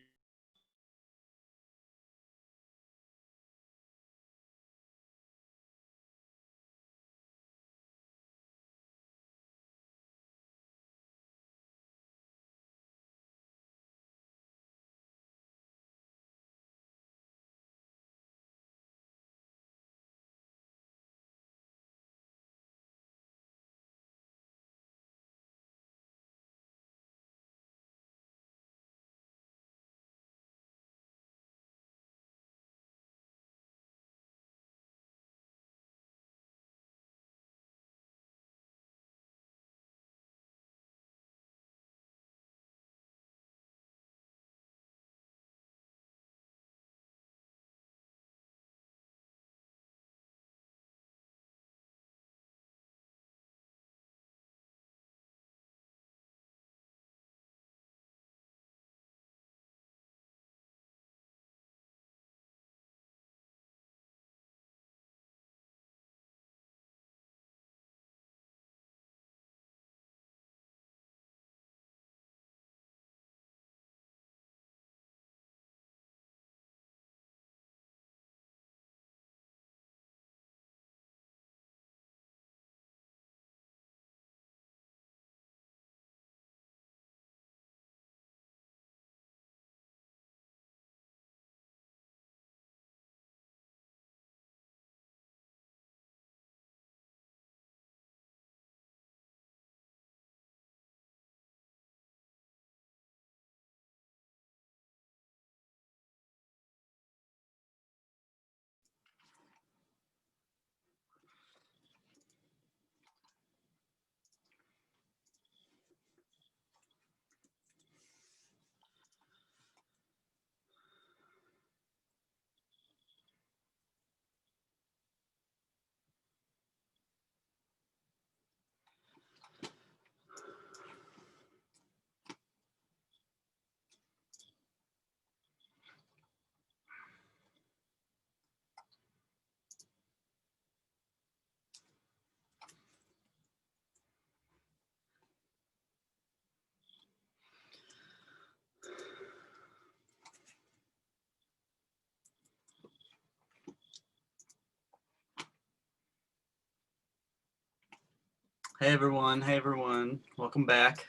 Hey everyone. Hey everyone. Welcome back.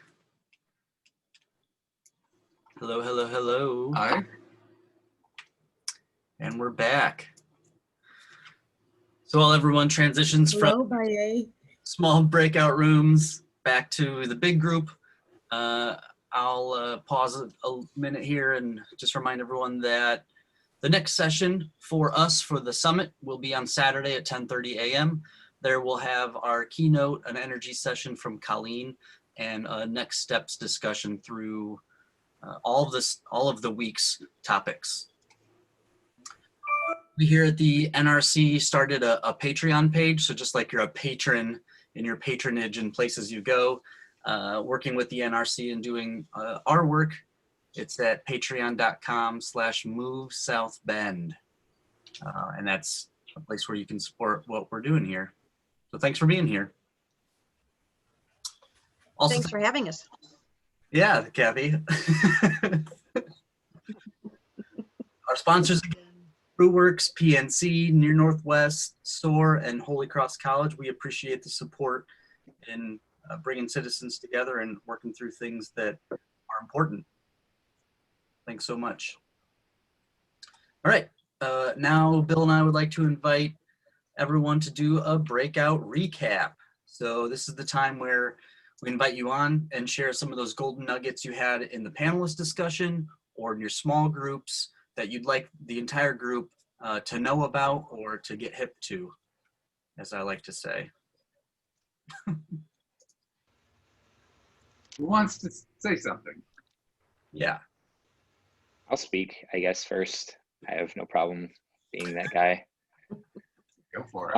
Hello, hello, hello. Hi. And we're back. So while everyone transitions Hello, from Baye. small breakout rooms back to the big group, I'll pause a minute here and just remind everyone that the next session for us for the summit will be on Saturday at 10:30 a.m. There we'll have our keynote, an energy session from Colleen, and a next steps discussion through all of the week's topics. We here at the NRC started a Patreon page. So just like you're a patron in your patronage and places you go, working with the NRC and doing our work, it's at patreon.com/movesouthbend. And that's a place where you can support what we're doing here. So thanks for being here. Also, Thanks for having us. yeah, Kathy. Our sponsors again, BrewWorks, PNC, Near Northwest, SOAR, and Holy Cross College. We appreciate the support in bringing citizens together and working through things that are important. Thanks so much. All right, now Bill and I would like to invite everyone to do a breakout recap. So this is the time where we invite you on and share some of those golden nuggets you had in the panelist discussion or in your small groups that you'd like the entire group to know about or to get hip to, as I like to say. Who wants to say something? Yeah. I'll speak, I guess, first. I have no problem being that guy. Go for it.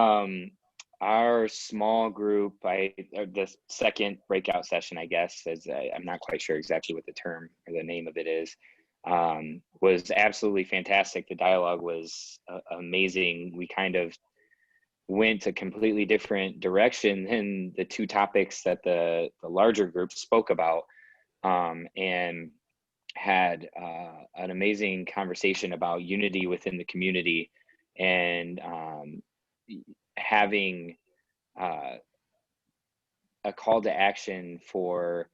Our small group, the second breakout session, I guess, I'm not quite sure exactly what the term or the name of it is, was absolutely fantastic. The dialogue was amazing. We kind of went a completely different direction than the two topics that the larger group spoke about, and had an amazing conversation about unity within the community and having a call to action for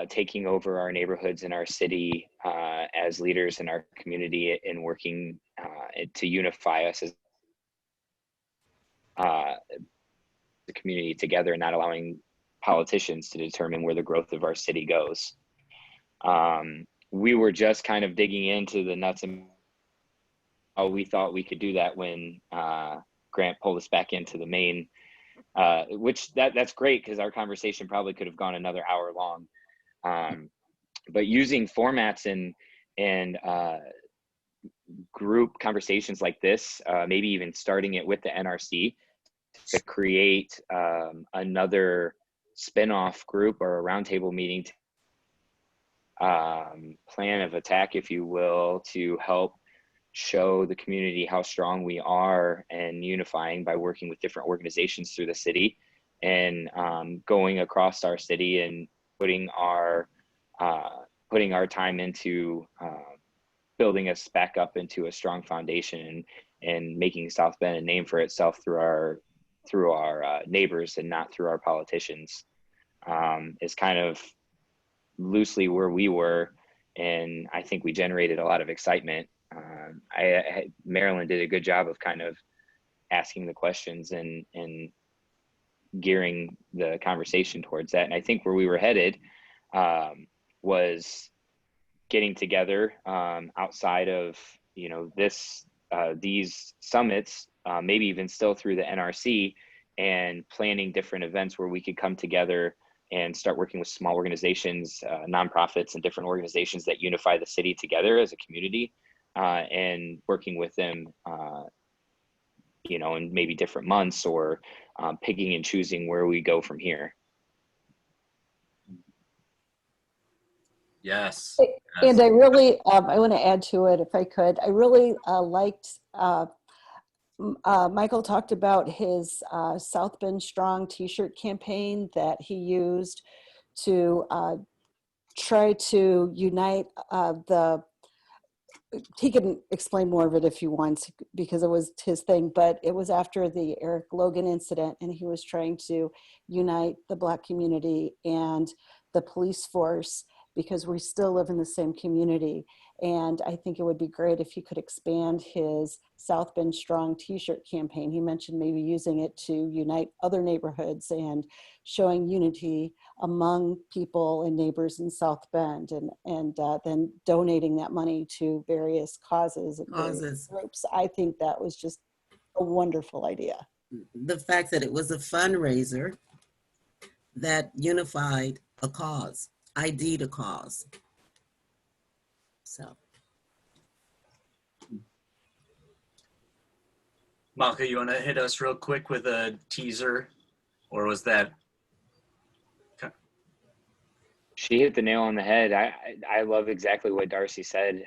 taking over our neighborhoods in our city as leaders in our community and working to unify us as the community together and not allowing politicians to determine where the growth of our city goes. We were just kind of digging into the nuts and how we thought we could do that when Grant pulled us back into the main, which that's great because our conversation probably could have gone another hour long. But using formats and group conversations like this, maybe even starting it with the NRC to create another spin-off group or a roundtable meeting, plan of attack, if you will, to help show the community how strong we are and unifying by working with different organizations through the city and going across our city and putting our time into building us back up into a strong foundation and making South Bend a name for itself through our neighbors and not through our politicians, is kind of loosely where we were, and I think we generated a lot of excitement. Marilyn did a good job of kind of asking the questions and gearing the conversation towards that. And I think where we were headed was getting together outside of these summits, maybe even still through the NRC, and planning different events where we could come together and start working with small organizations, nonprofits, and different organizations that unify the city together as a community, and working with them, in maybe different months or picking and choosing where we go from here. Yes. And I really, I want to add to it if I could. I really liked, Michael talked about his South Bend Strong t-shirt campaign that he used to try to unite he can explain more of it if he wants, because it was his thing, but it was after the Eric Logan incident, and he was trying to unite the Black community and the police force, because we still live in the same community. And I think it would be great if he could expand his South Bend Strong t-shirt campaign. He mentioned maybe using it to unite other neighborhoods and showing unity among people and neighbors in South Bend, and then donating that money to various causes and various groups. I think that was just a wonderful idea. The fact that it was a fundraiser that unified a cause, ID'd a cause. So. Malka, you want to hit us real quick with a teaser, or was that? She hit the nail on the head. I love exactly what Darcy said.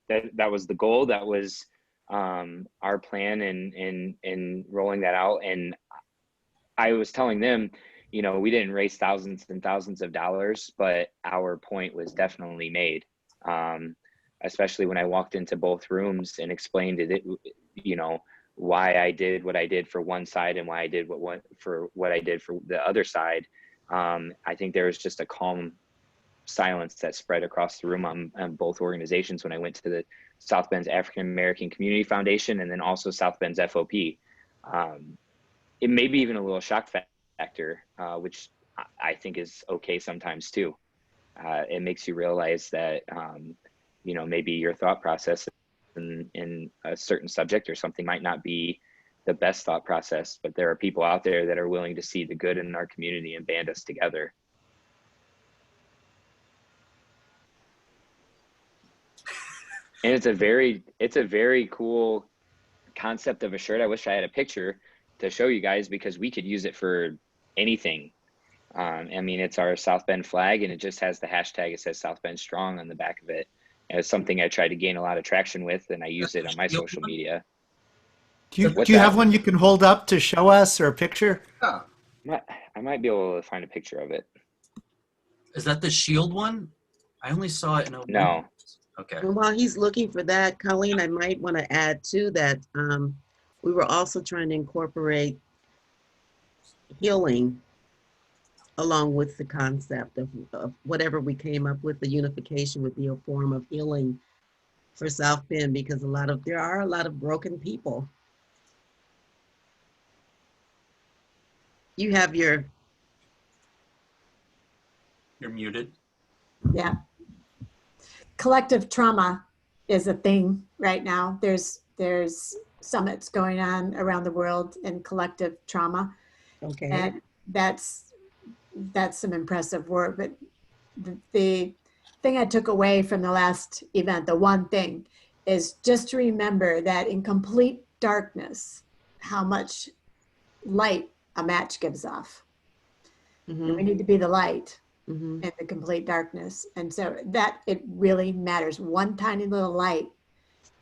That was the goal. That was our plan in rolling that out. And I was telling them, you know, we didn't raise thousands and thousands of dollars, but our point was definitely made. Especially when I walked into both rooms and explained it, you know, why I did what I did for one side and why I did what I did for the other side. I think there was just a calm silence that spread across the room on both organizations when I went to the South Bend's African American Community Foundation and then also South Bend's FOP. It may be even a little shock factor, which I think is okay sometimes too. It makes you realize that, you know, maybe your thought process in a certain subject or something might not be the best thought process, but there are people out there that are willing to see the good in our community and band us together. And it's a very cool concept of a shirt. I wish I had a picture to show you guys because we could use it for anything. I mean, it's our South Bend flag and it just has the hashtag. It says South Bend Strong on the back of it. And it's something I try to gain a lot of traction with, and I use it on my social media. Do you have one you can hold up to show us, or a picture? Yeah. I might be able to find a picture of it. Is that the shield one? I only saw it in a. No. Okay. And while he's looking for that, Colleen, I might want to add to that. We were also trying to incorporate healing along with the concept of whatever we came up with. The unification would be a form of healing for South Bend, because there are a lot of broken people. You have You're muted. Yeah. Collective trauma is a thing right now. There's summits going on around the world in collective trauma. Okay. And that's some impressive work. But the thing I took away from the last event, the one thing, is just to remember that in complete darkness, how much light a match gives off. Mm-hmm. And we need to be the light mm-hmm. in the complete darkness. And so that it really matters. One tiny little light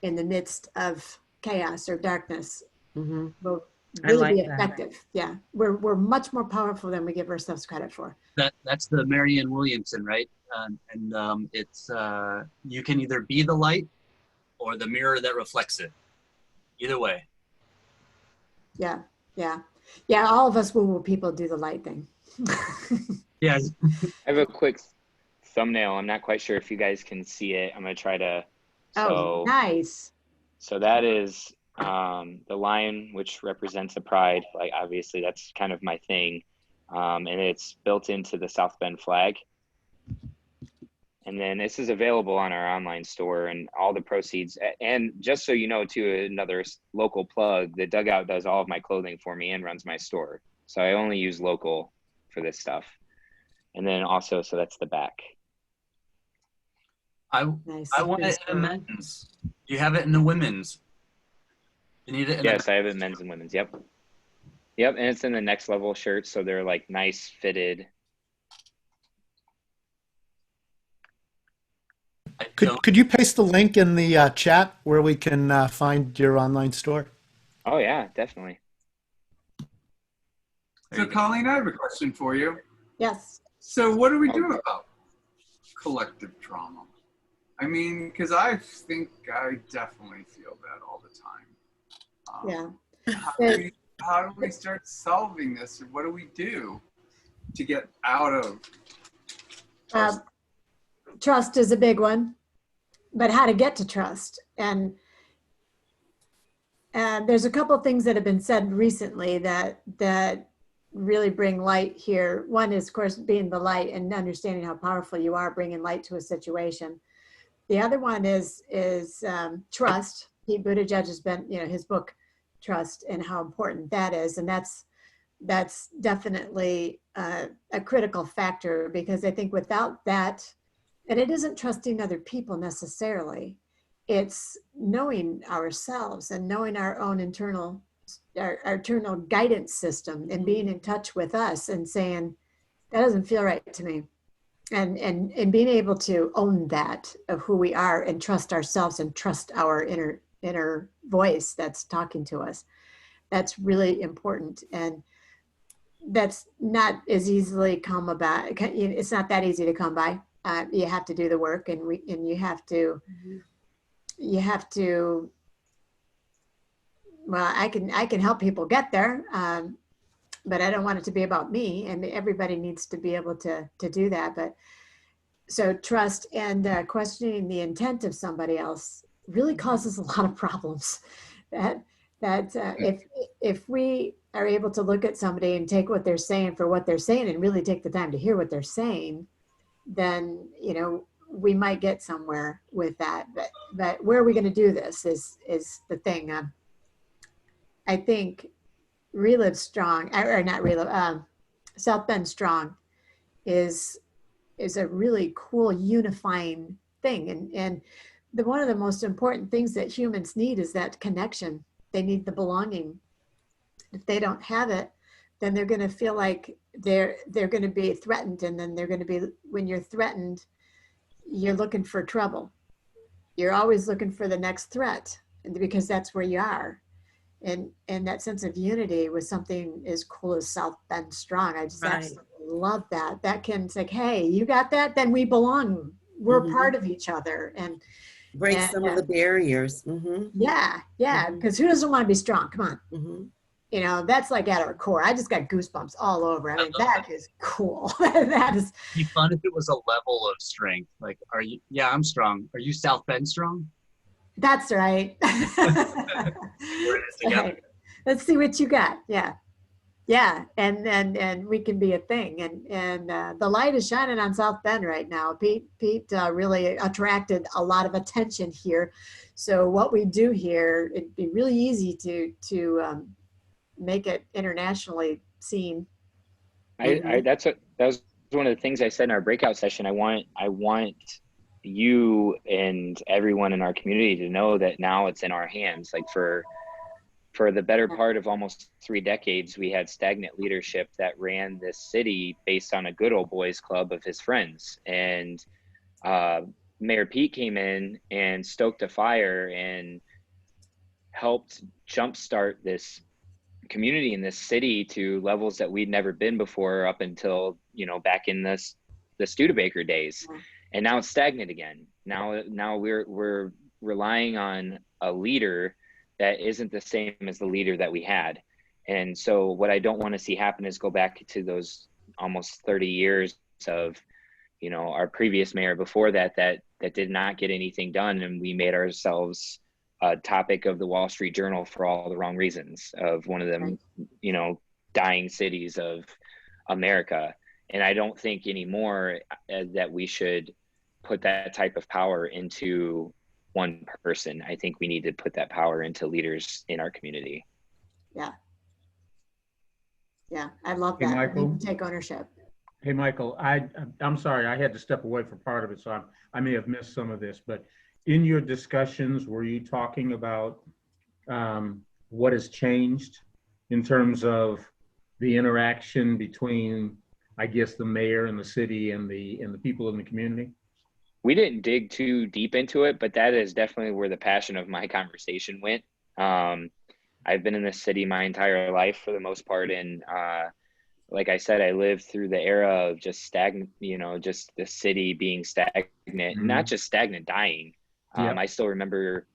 in the midst of chaos or darkness mm-hmm. will I really like be that. effective. Yeah, we're much more powerful than we give ourselves credit for. That's the Marianne Williamson, right? It's you can either be the light or the mirror that reflects it. Either way. Yeah. All of us woo-woo people do the light thing. Yeah. I have a quick thumbnail. I'm not quite sure if you guys can see it. I'm gonna try to. Oh, nice. So that is the lion, which represents the pride. Like obviously that's kind of my thing. And it's built into the South Bend flag. And then this is available on our online store, and all the proceeds. And just so you know, too, another local plug, the Dugout does all of my clothing for me and runs my store. So I only use local for this stuff. And then also, so that's the back. I want it in the men's. Do you have it in the women's? You need it in Yes, I have it men's and women's. Yep. And it's in the Next Level shirts, so they're like nice fitted. Could you paste the link in the chat where we can find your online store? Oh yeah, definitely. So Colleen, I have a question for you. Yes. So what do we do about collective trauma? I mean, because I think I definitely feel that all the time. Yeah. How do we start solving this? Or what do we do to get out of trust? Trust is a big one, but how to get to trust. And there's a couple of things that have been said recently that really bring light here. One is, of course, being the light and understanding how powerful you are, bringing light to a situation. The other one is trust. Pete Buttigieg has been, his book, Trust, and how important that is. And that's definitely a critical factor, because I think without that, and it isn't trusting other people necessarily, it's knowing ourselves and knowing our own internal guidance system and being in touch with us and saying, that doesn't feel right to me. And being able to own that of who we are and trust ourselves and trust our inner voice that's talking to us. That's really important. And that's not as easily come about. It's not that easy to come by. You have to do the work, and you have to, well, I can help people get there. But I don't want it to be about me, and everybody needs to be able to do that. But so trust and questioning the intent of somebody else really causes a lot of problems. If we are able to look at somebody and take what they're saying for what they're saying and really take the time to hear what they're saying, then we might get somewhere with that. But where are we going to do this is the thing. I think Relive Strong, or not Relive, South Bend Strong is a really cool unifying thing. And one of the most important things that humans need is that connection. They need the belonging. If they don't have it, then they're going to feel like they're going to be threatened. And then they're going to be, when you're threatened, you're looking for trouble. You're always looking for the next threat, because that's where you are. And that sense of unity was something as cool as South Bend Strong. I just absolutely love that. That can say, hey, you got that? Then we belong. We're part of each other. And break some of the barriers. Yeah, because who doesn't want to be strong? Come on. That's like at our core. I just got goosebumps all over. I mean, that is cool. That is. It'd be fun if it was a level of strength. Like, are you? Yeah, I'm strong. Are you South Bend Strong? That's right. Right. Let's see what you got. Yeah. And we can be a thing. And the light is shining on South Bend right now. Pete really attracted a lot of attention here. So what we do here, it'd be really easy to make it internationally seen. That was one of the things I said in our breakout session. I want you and everyone in our community to know that now it's in our hands. Like for the better part of almost 3 decades, we had stagnant leadership that ran this city based on a good old boys club of his friends. And Mayor Pete came in and stoked a fire and helped jumpstart this community in this city to levels that we'd never been before, up until, back in the Studebaker days. And now it's stagnant again. Now we're relying on a leader that isn't the same as the leader that we had. And so what I don't want to see happen is go back to those almost 30 years of, our previous mayor before that did not get anything done. And we made ourselves a topic of the Wall Street Journal for all the wrong reasons, of one of them, dying cities of America. And I don't think anymore that we should put that type of power into one person. I think we need to put that power into leaders in our community. Yeah, I love that. Hey, Michael. Take ownership. Hey, Michael, I'm sorry, I had to step away for part of it, so I may have missed some of this, but in your discussions, were you talking about what has changed in terms of the interaction between, I guess, the mayor and the city and the people in the community? We didn't dig too deep into it, but that is definitely where the passion of my conversation went. I've been in this city my entire life for the most part, and like I said, I lived through the era of just stagnant, just the city being stagnant, not just stagnant, dying. Yeah. I still remember,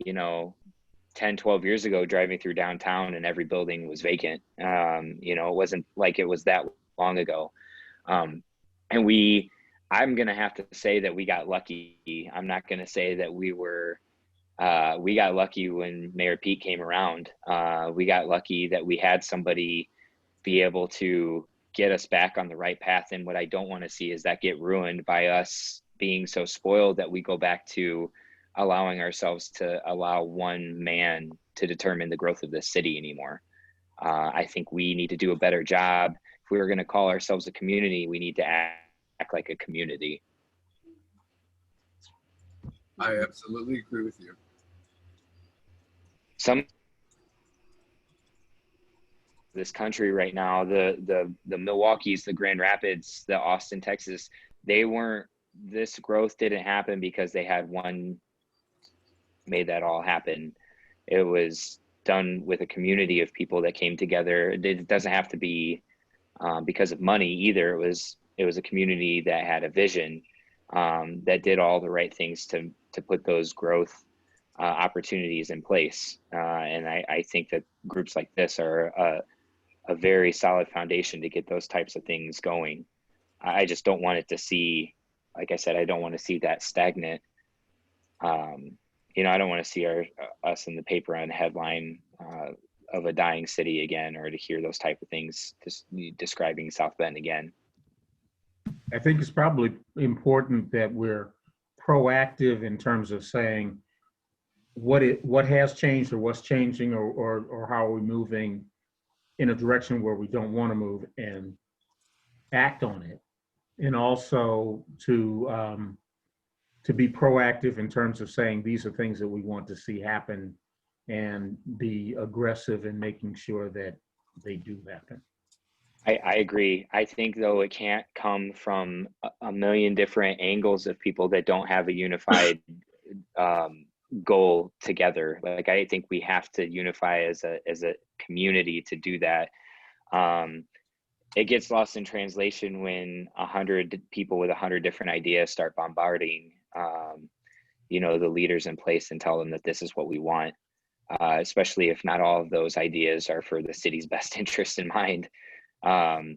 10, 12 years ago driving through downtown and every building was vacant. It wasn't like it was that long ago. And I'm going to have to say that we got lucky. I'm not going to say that we got lucky when Mayor Pete came around. We got lucky that we had somebody be able to get us back on the right path. And what I don't want to see is that get ruined by us being so spoiled that we go back to allowing ourselves to allow one man to determine the growth of this city anymore. I think we need to do a better job. If we were going to call ourselves a community, we need to act like a community. I absolutely agree with you. This country right now, the Milwaukee's, the Grand Rapids, the Austin, Texas, this growth didn't happen because they had one made that all happen. It was done with a community of people that came together. It doesn't have to be because of money either. It was a community that had a vision, that did all the right things to put those growth opportunities in place. And I think that groups like this are a very solid foundation to get those types of things going. I just don't want it to see, like I said, I don't want to see that stagnant. I don't want to see us in the paper on headline of a dying city again, or to hear those type of things describing South Bend again. I think it's probably important that we're proactive in terms of saying what has changed or what's changing, or how are we moving in a direction where we don't want to move, and act on it. And also to be proactive in terms of saying these are things that we want to see happen, and be aggressive in making sure that they do happen. I agree. I think, though, it can't come from a million different angles of people that don't have a unified goal together. Like, I think we have to unify as a community to do that. It gets lost in translation when 100 people with 100 different ideas start bombarding, the leaders in place and tell them that this is what we want, especially if not all of those ideas are for the city's best interest in mind.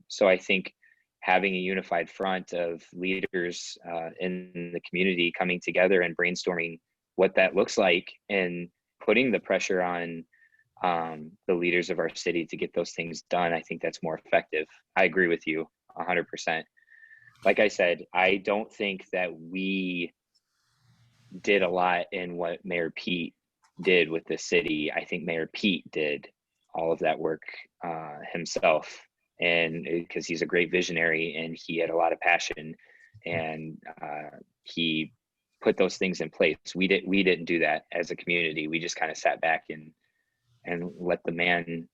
So I think having a unified front of leaders in the community coming together and brainstorming what that looks like, and putting the pressure on the leaders of our city to get those things done, I think that's more effective. I agree with you 100%. Like I said, I don't think that we did a lot in what Mayor Pete did with the city. I think Mayor Pete did all of that work himself, and because he's a great visionary and he had a lot of passion, and he put those things in place. We didn't do that as a community. We just kind of sat back and let the man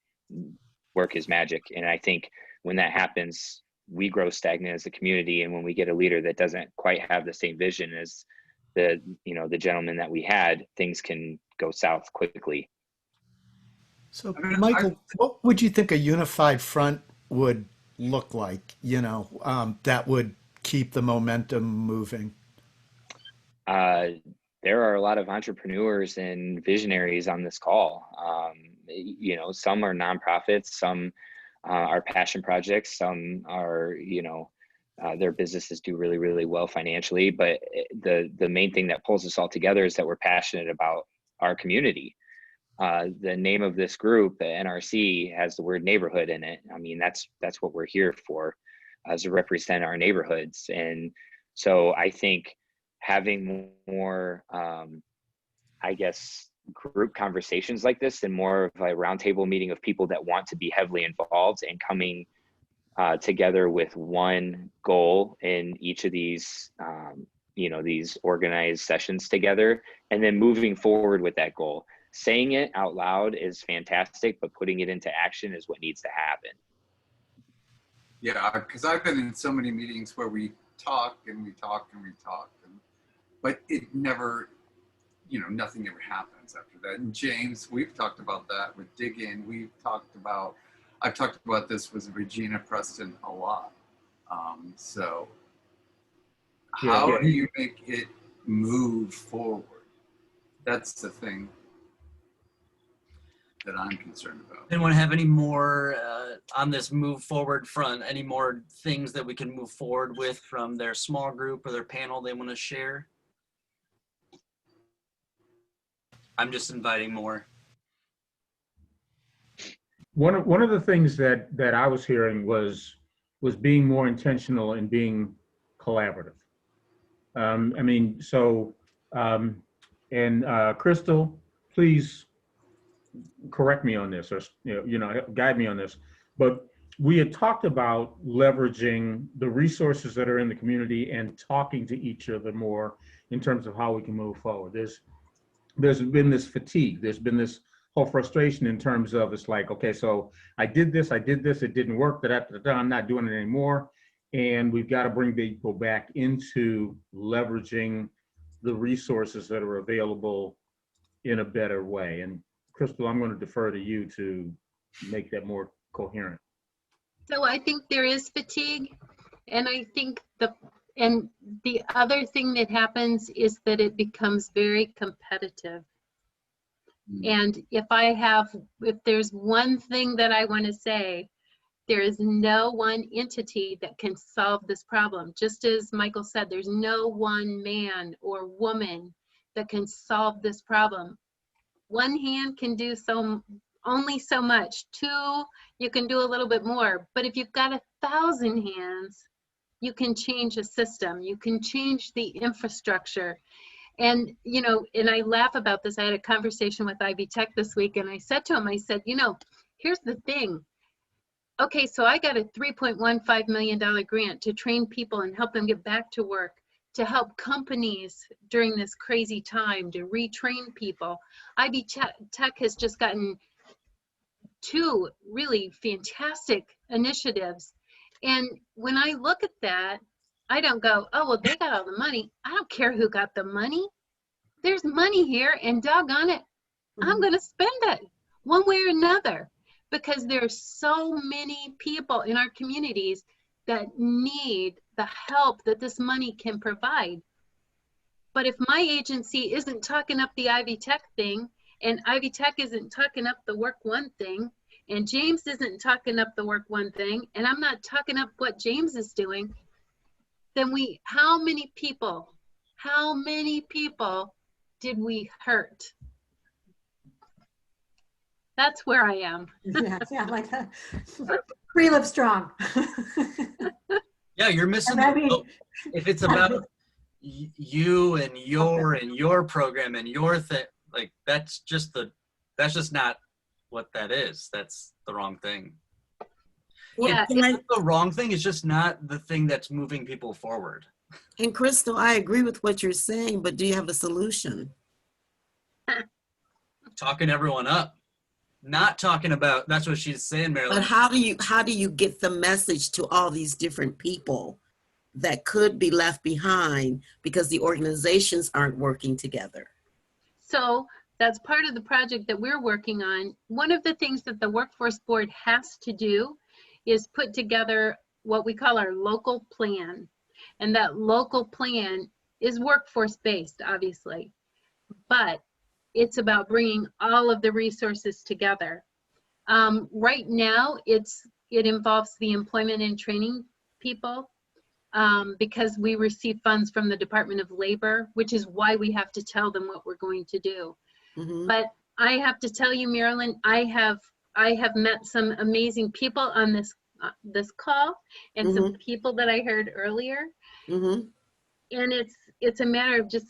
work his magic. And I think when that happens, we grow stagnant as a community. And when we get a leader that doesn't quite have the same vision as the gentleman that we had, things can go south quickly. So, Michael, what would you think a unified front would look like, that would keep the momentum moving? There are a lot of entrepreneurs and visionaries on this call. Some are nonprofits, some are passion projects, some are, their businesses do really, really well financially. But the main thing that pulls us all together is that we're passionate about our community. The name of this group, the NRC, has the word neighborhood in it. I mean, that's what we're here for, to represent our neighborhoods. And so I think having more, group conversations like this, and more of a roundtable meeting of people that want to be heavily involved, and coming together with one goal in each of these, these organized sessions together, and then moving forward with that goal. Saying it out loud is fantastic, but putting it into action is what needs to happen. Yeah, because I've been in so many meetings where we talk and we talk and we talk, but it never, nothing ever happens after that. And James, we've talked about that with Dig In. We've talked about, I've talked about this with Regina Preston a lot. So how do you make it move forward? That's the thing that I'm concerned about. Anyone have any more on this move forward front? Any more things that we can move forward with from their small group or their panel they want to share? I'm just inviting more. One of the things that I was hearing was being more intentional and being collaborative. I mean, so Crystal, please correct me on this, or guide me on this. But we had talked about leveraging the resources that are in the community and talking to each other more in terms of how we can move forward. There's been this fatigue. There's been this whole frustration in terms of, it's like, okay, so I did this, it didn't work, I'm not doing it anymore. And we've got to bring people back into leveraging the resources that are available in a better way. And Crystal, I'm going to defer to you to make that more coherent. So I think there is fatigue, and I think the other thing that happens is that it becomes very competitive. And if there's one thing that I want to say, there is no one entity that can solve this problem. Just as Michael said, there's no one man or woman that can solve this problem. One hand can do only so much. Two, you can do a little bit more. But if you've got 1,000 hands, you can change a system. You can change the infrastructure. And, and I laugh about this. I had a conversation with Ivy Tech this week, and I said to him, here's the thing. Okay, so I got a $3.15 million grant to train people and help them get back to work, to help companies during this crazy time, to retrain people. Ivy Tech has just gotten 2 really fantastic initiatives. And when I look at that, I don't go, oh, well, they got all the money. I don't care who got the money. There's money here, and doggone it, I'm going to spend it one way or another, because there's so many people in our communities that need the help that this money can provide. But if my agency isn't talking up the Ivy Tech thing, and Ivy Tech isn't talking up the Work One thing, and James isn't talking up the Work One thing, and I'm not talking up what James is doing, then how many people did we hurt? That's where I am. yeah, like that. 3 Live Strong. Yeah, you're missing. If it's about you and your program and your thing, like that's just not what that is. That's the wrong thing. Yeah, it's not the wrong thing. It's just not the thing that's moving people forward. And Crystal, I agree with what you're saying, but do you have a solution? Talking everyone up. Not talking about, that's what she's saying, Marilyn. But how do you get the message to all these different people that could be left behind because the organizations aren't working together? So that's part of the project that we're working on. One of the things that the Workforce Board has to do is put together what we call our local plan. And that local plan is workforce based, obviously, but it's about bringing all of the resources together. Right now, it involves the employment and training people because we receive funds from the Department of Labor, which is why we have to tell them what we're going to do. Mm-hmm. But I have to tell you, Marilyn, I have met some amazing people on this call, and some people that I heard earlier. And it's a matter of just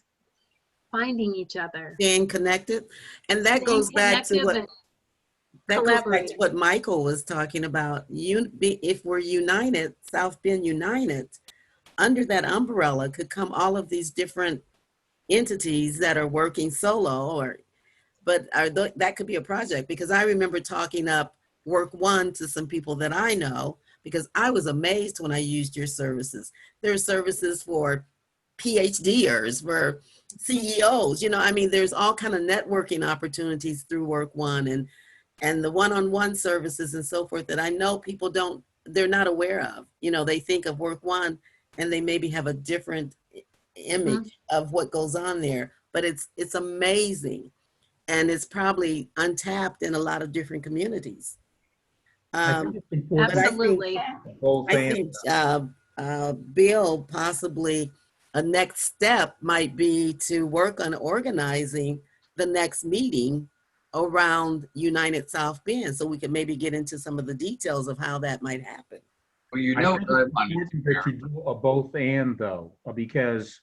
finding each other, being connected. And that goes back to what Michael was talking about. If we're united, South Bend United, under that umbrella could come all of these different entities that are working solo, that could be a project, because I remember talking up Work One to some people that I know, because I was amazed when I used your services. There are services for PhDers, for CEOs, there's all kind of networking opportunities through Work One, and and the one-on-one services and so forth that I know people they're not aware of. You know, they think of Work One and they maybe have a different image of what goes on there, but it's amazing. And it's probably untapped in a lot of different communities. I think it's important. Absolutely. I think Bill, possibly a next step might be to work on organizing the next meeting around United South Bend, so we can maybe get into some of the details of how that might happen. Well, you I know, think it's important that you do a both and though, because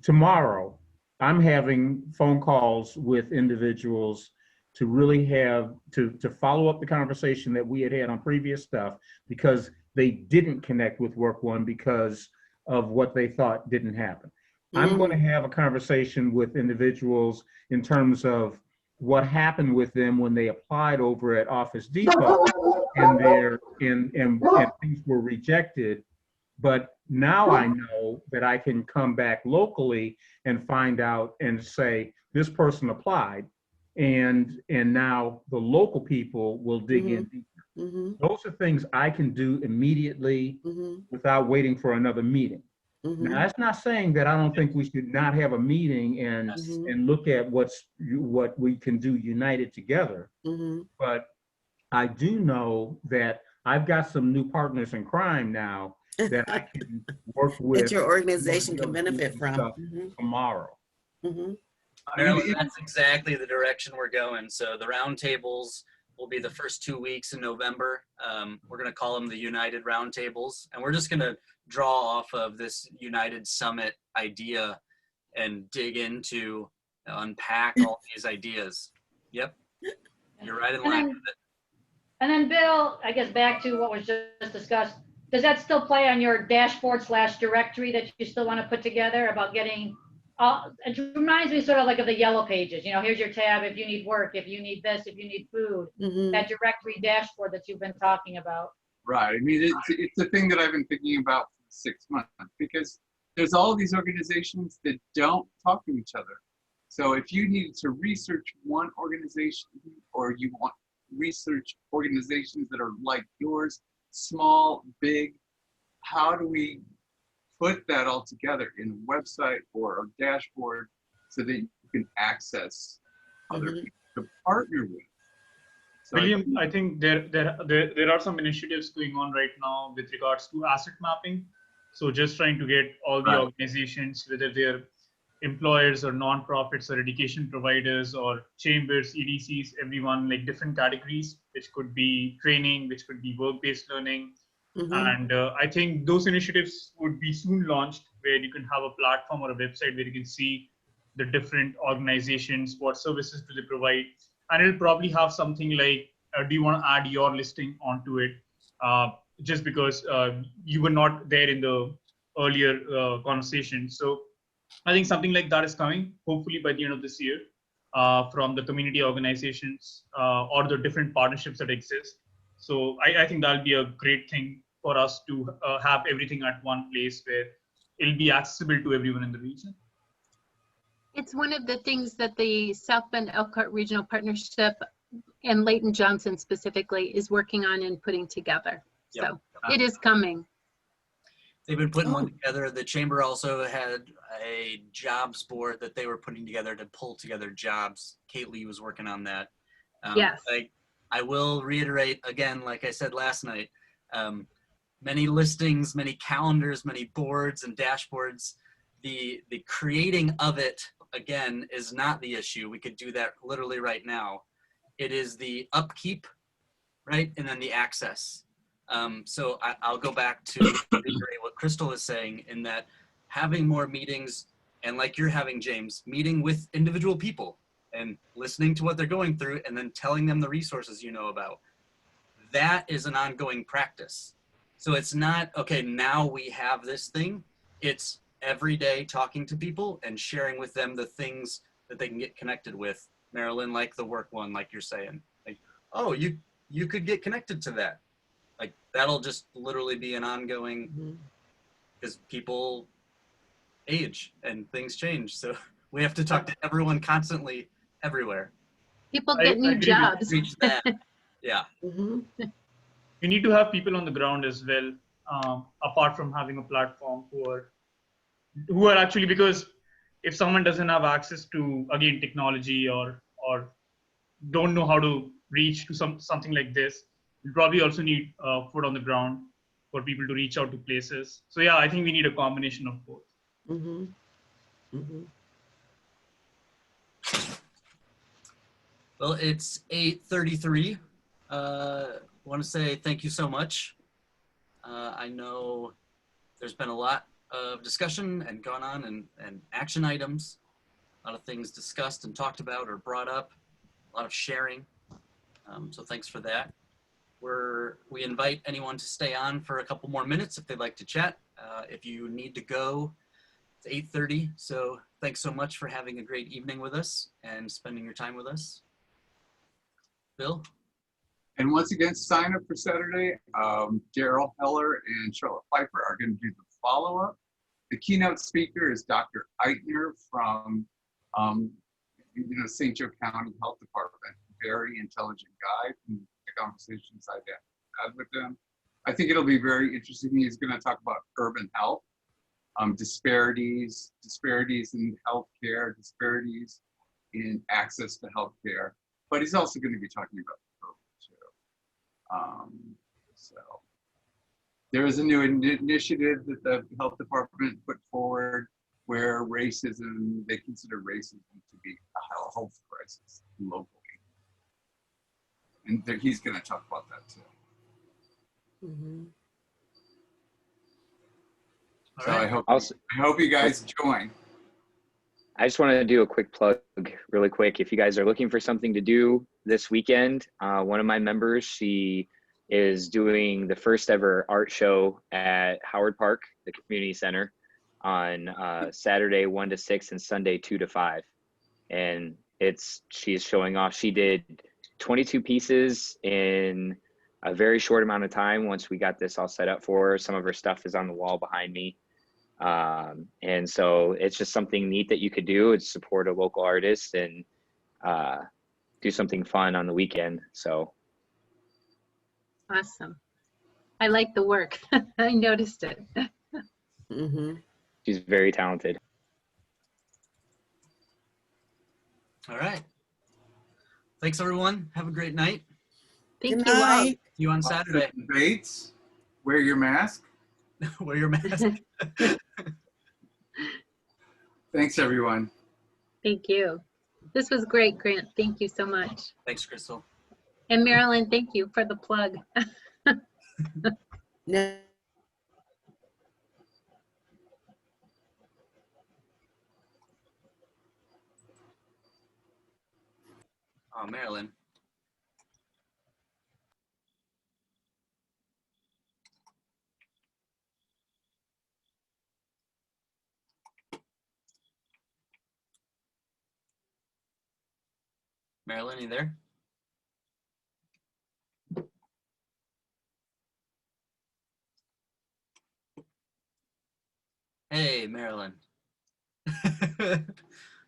tomorrow I'm having phone calls with individuals to really have to follow up the conversation that we had on previous stuff, because they didn't connect with Work One because of what they thought didn't happen. I'm going to have a conversation with individuals in terms of what happened with them when they applied over at Office Depot and things were rejected. But now I know that I can come back locally and find out and say, this person applied, and now the local people will dig in deeper. Those are things I can do immediately without waiting for another meeting. Now, that's not saying that I don't think we should not have a meeting and look at what we can do united together. But I do know that I've got some new partners in crime now that I can work with. That your organization can benefit from. Tomorrow. Marilyn, that's exactly the direction we're going. So the roundtables will be the first 2 weeks in November. We're going to call them the United Roundtables, and we're just going to draw off of this United Summit idea and dig into, unpack all these ideas. Yep, you're right in line with it. And then Bill, I guess back to what was just discussed, does that still play on your dashboard / directory that you still want to put together about getting, it reminds me sort of like of the yellow pages, you know, here's your tab if you need work, if you need this, if you need food, that directory dashboard that you've been talking about. Right. I mean, it's a thing that I've been thinking about for 6 months, because there's all these organizations that don't talk to each other. So if you need to research one organization, or you want research organizations that are like yours, small, big, how do we put that all together in a website or a dashboard so that you can access other people to partner with? So William, I think there are some initiatives going on right now with regards to asset mapping. So just trying to get all the organizations, whether they're employers or nonprofits or education providers or chambers, EDCs, everyone, like different categories, which could be training, which could be work-based learning. And I think those initiatives would be soon launched, where you can have a platform or a website where you can see the different organizations, what services do they provide. And it'll probably have something like, do you want to add your listing onto it? Just because you were not there in the earlier conversation. So I think something like that is coming, hopefully by the end of this year, from the community organizations or the different partnerships that exist. So I think that'll be a great thing for us to have everything at one place where it'll be accessible to everyone in the region. It's one of the things that the South Bend Elkhart Regional Partnership and Leighton Johnson specifically is working on and putting together. Yep. So it is coming. They've been putting one together. The chamber also had a jobs board that they were putting together to pull together jobs. Kate Lee was working on that. Yes. I will reiterate again, like I said last night, many listings, many calendars, many boards and dashboards. The creating of it, again, is not the issue. We could do that literally right now. It is the upkeep, right? And then the access. So I'll go back to reiterate what Crystal is saying, in that having more meetings, and like you're having, James, meeting with individual people and listening to what they're going through and then telling them the resources you know about. That is an ongoing practice. So it's not, okay, now we have this thing. It's every day talking to people and sharing with them the things that they can get connected with. Marilyn, like the work one, like you're saying, like, oh, you could get connected to that. Like that'll just literally be an ongoing, because people age and things change. So we have to talk to everyone constantly, everywhere. People I get new agree with jobs. Reach that. Yeah. Mhm. You need to have people on the ground as well, apart from having a platform who are actually, because if someone doesn't have access to, again, technology or don't know how to reach to something like this, you probably also need foot on the ground for people to reach out to places. So yeah, I think we need a combination of both. Mhm. Mhm. Well, it's 8:33. Want to say thank you so much. I know there's been a lot of discussion and gone on and action items, a lot of things discussed and talked about or brought up, a lot of sharing. So thanks for that. We invite anyone to stay on for a couple more minutes if they'd like to chat. If you need to go, it's 8:30. So thanks so much for having a great evening with us and spending your time with us. Bill? And once again, sign up for Saturday. Daryl Heller and Charlotte Piper are going to do the follow-up. The keynote speaker is Dr. Eitner from St. Joe County Health Department. Very intelligent guy from the conversations I've had with him. I think it'll be very interesting. He's going to talk about urban health, disparities in healthcare, disparities in access to healthcare. But he's also going to be talking about COVID too. So there is a new initiative that the health department put forward where racism, they consider racism to be a health crisis locally. And he's going to talk about that too. Mhm. So I hope you guys join. I just wanted to do a quick plug really quick. If you guys are looking for something to do this weekend, one of my members, she is doing the first ever art show at Howard Park, the community center, on Saturday 1 to 6 and Sunday 2 to 5. And she's showing off. She did 22 pieces in a very short amount of time. Once we got this all set up for her, some of her stuff is on the wall behind me. And so it's just something neat that you could do. It's support a local artist and do something fun on the weekend. So Awesome. I like the work. I noticed it. Mm-hmm. She's very talented. All right. Thanks, everyone. Have a great night. Thank Good you all. night. See you on Saturday. Debates, wear your mask. Wear your mask. Thanks, everyone. Thank you. This was great, Grant. Thank you so much. Thanks, Crystal. And Marilyn, thank you for the plug. No. Oh, Marilyn. Marilyn, you there? Hey, Marilyn.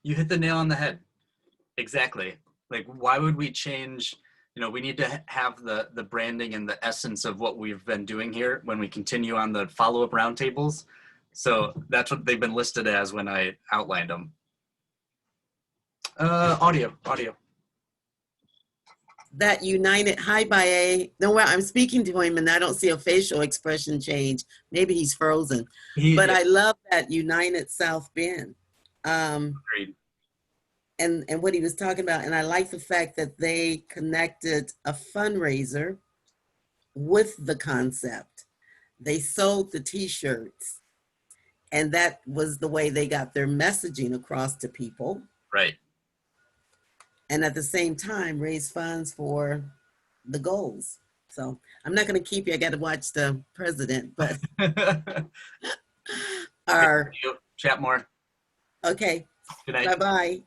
You hit the nail on the head. Exactly. Like, why would we change? You know, we need to have the branding and the essence of what we've been doing here when we continue on the follow-up roundtables. So that's what they've been listed as when I outlined them. Audio. That United, hi, Baye. No, well, I'm speaking to him and I don't see a facial expression change. Maybe he's frozen. But I love that United South Bend. Agreed. And what he was talking about. And I like the fact that they connected a fundraiser with the concept. They sold the t-shirts and that was the way they got their messaging across to people. Right. And at the same time, raise funds for the goals. So I'm not going to keep you. I got to watch the president, but Chat more. okay. Good night. Bye-bye.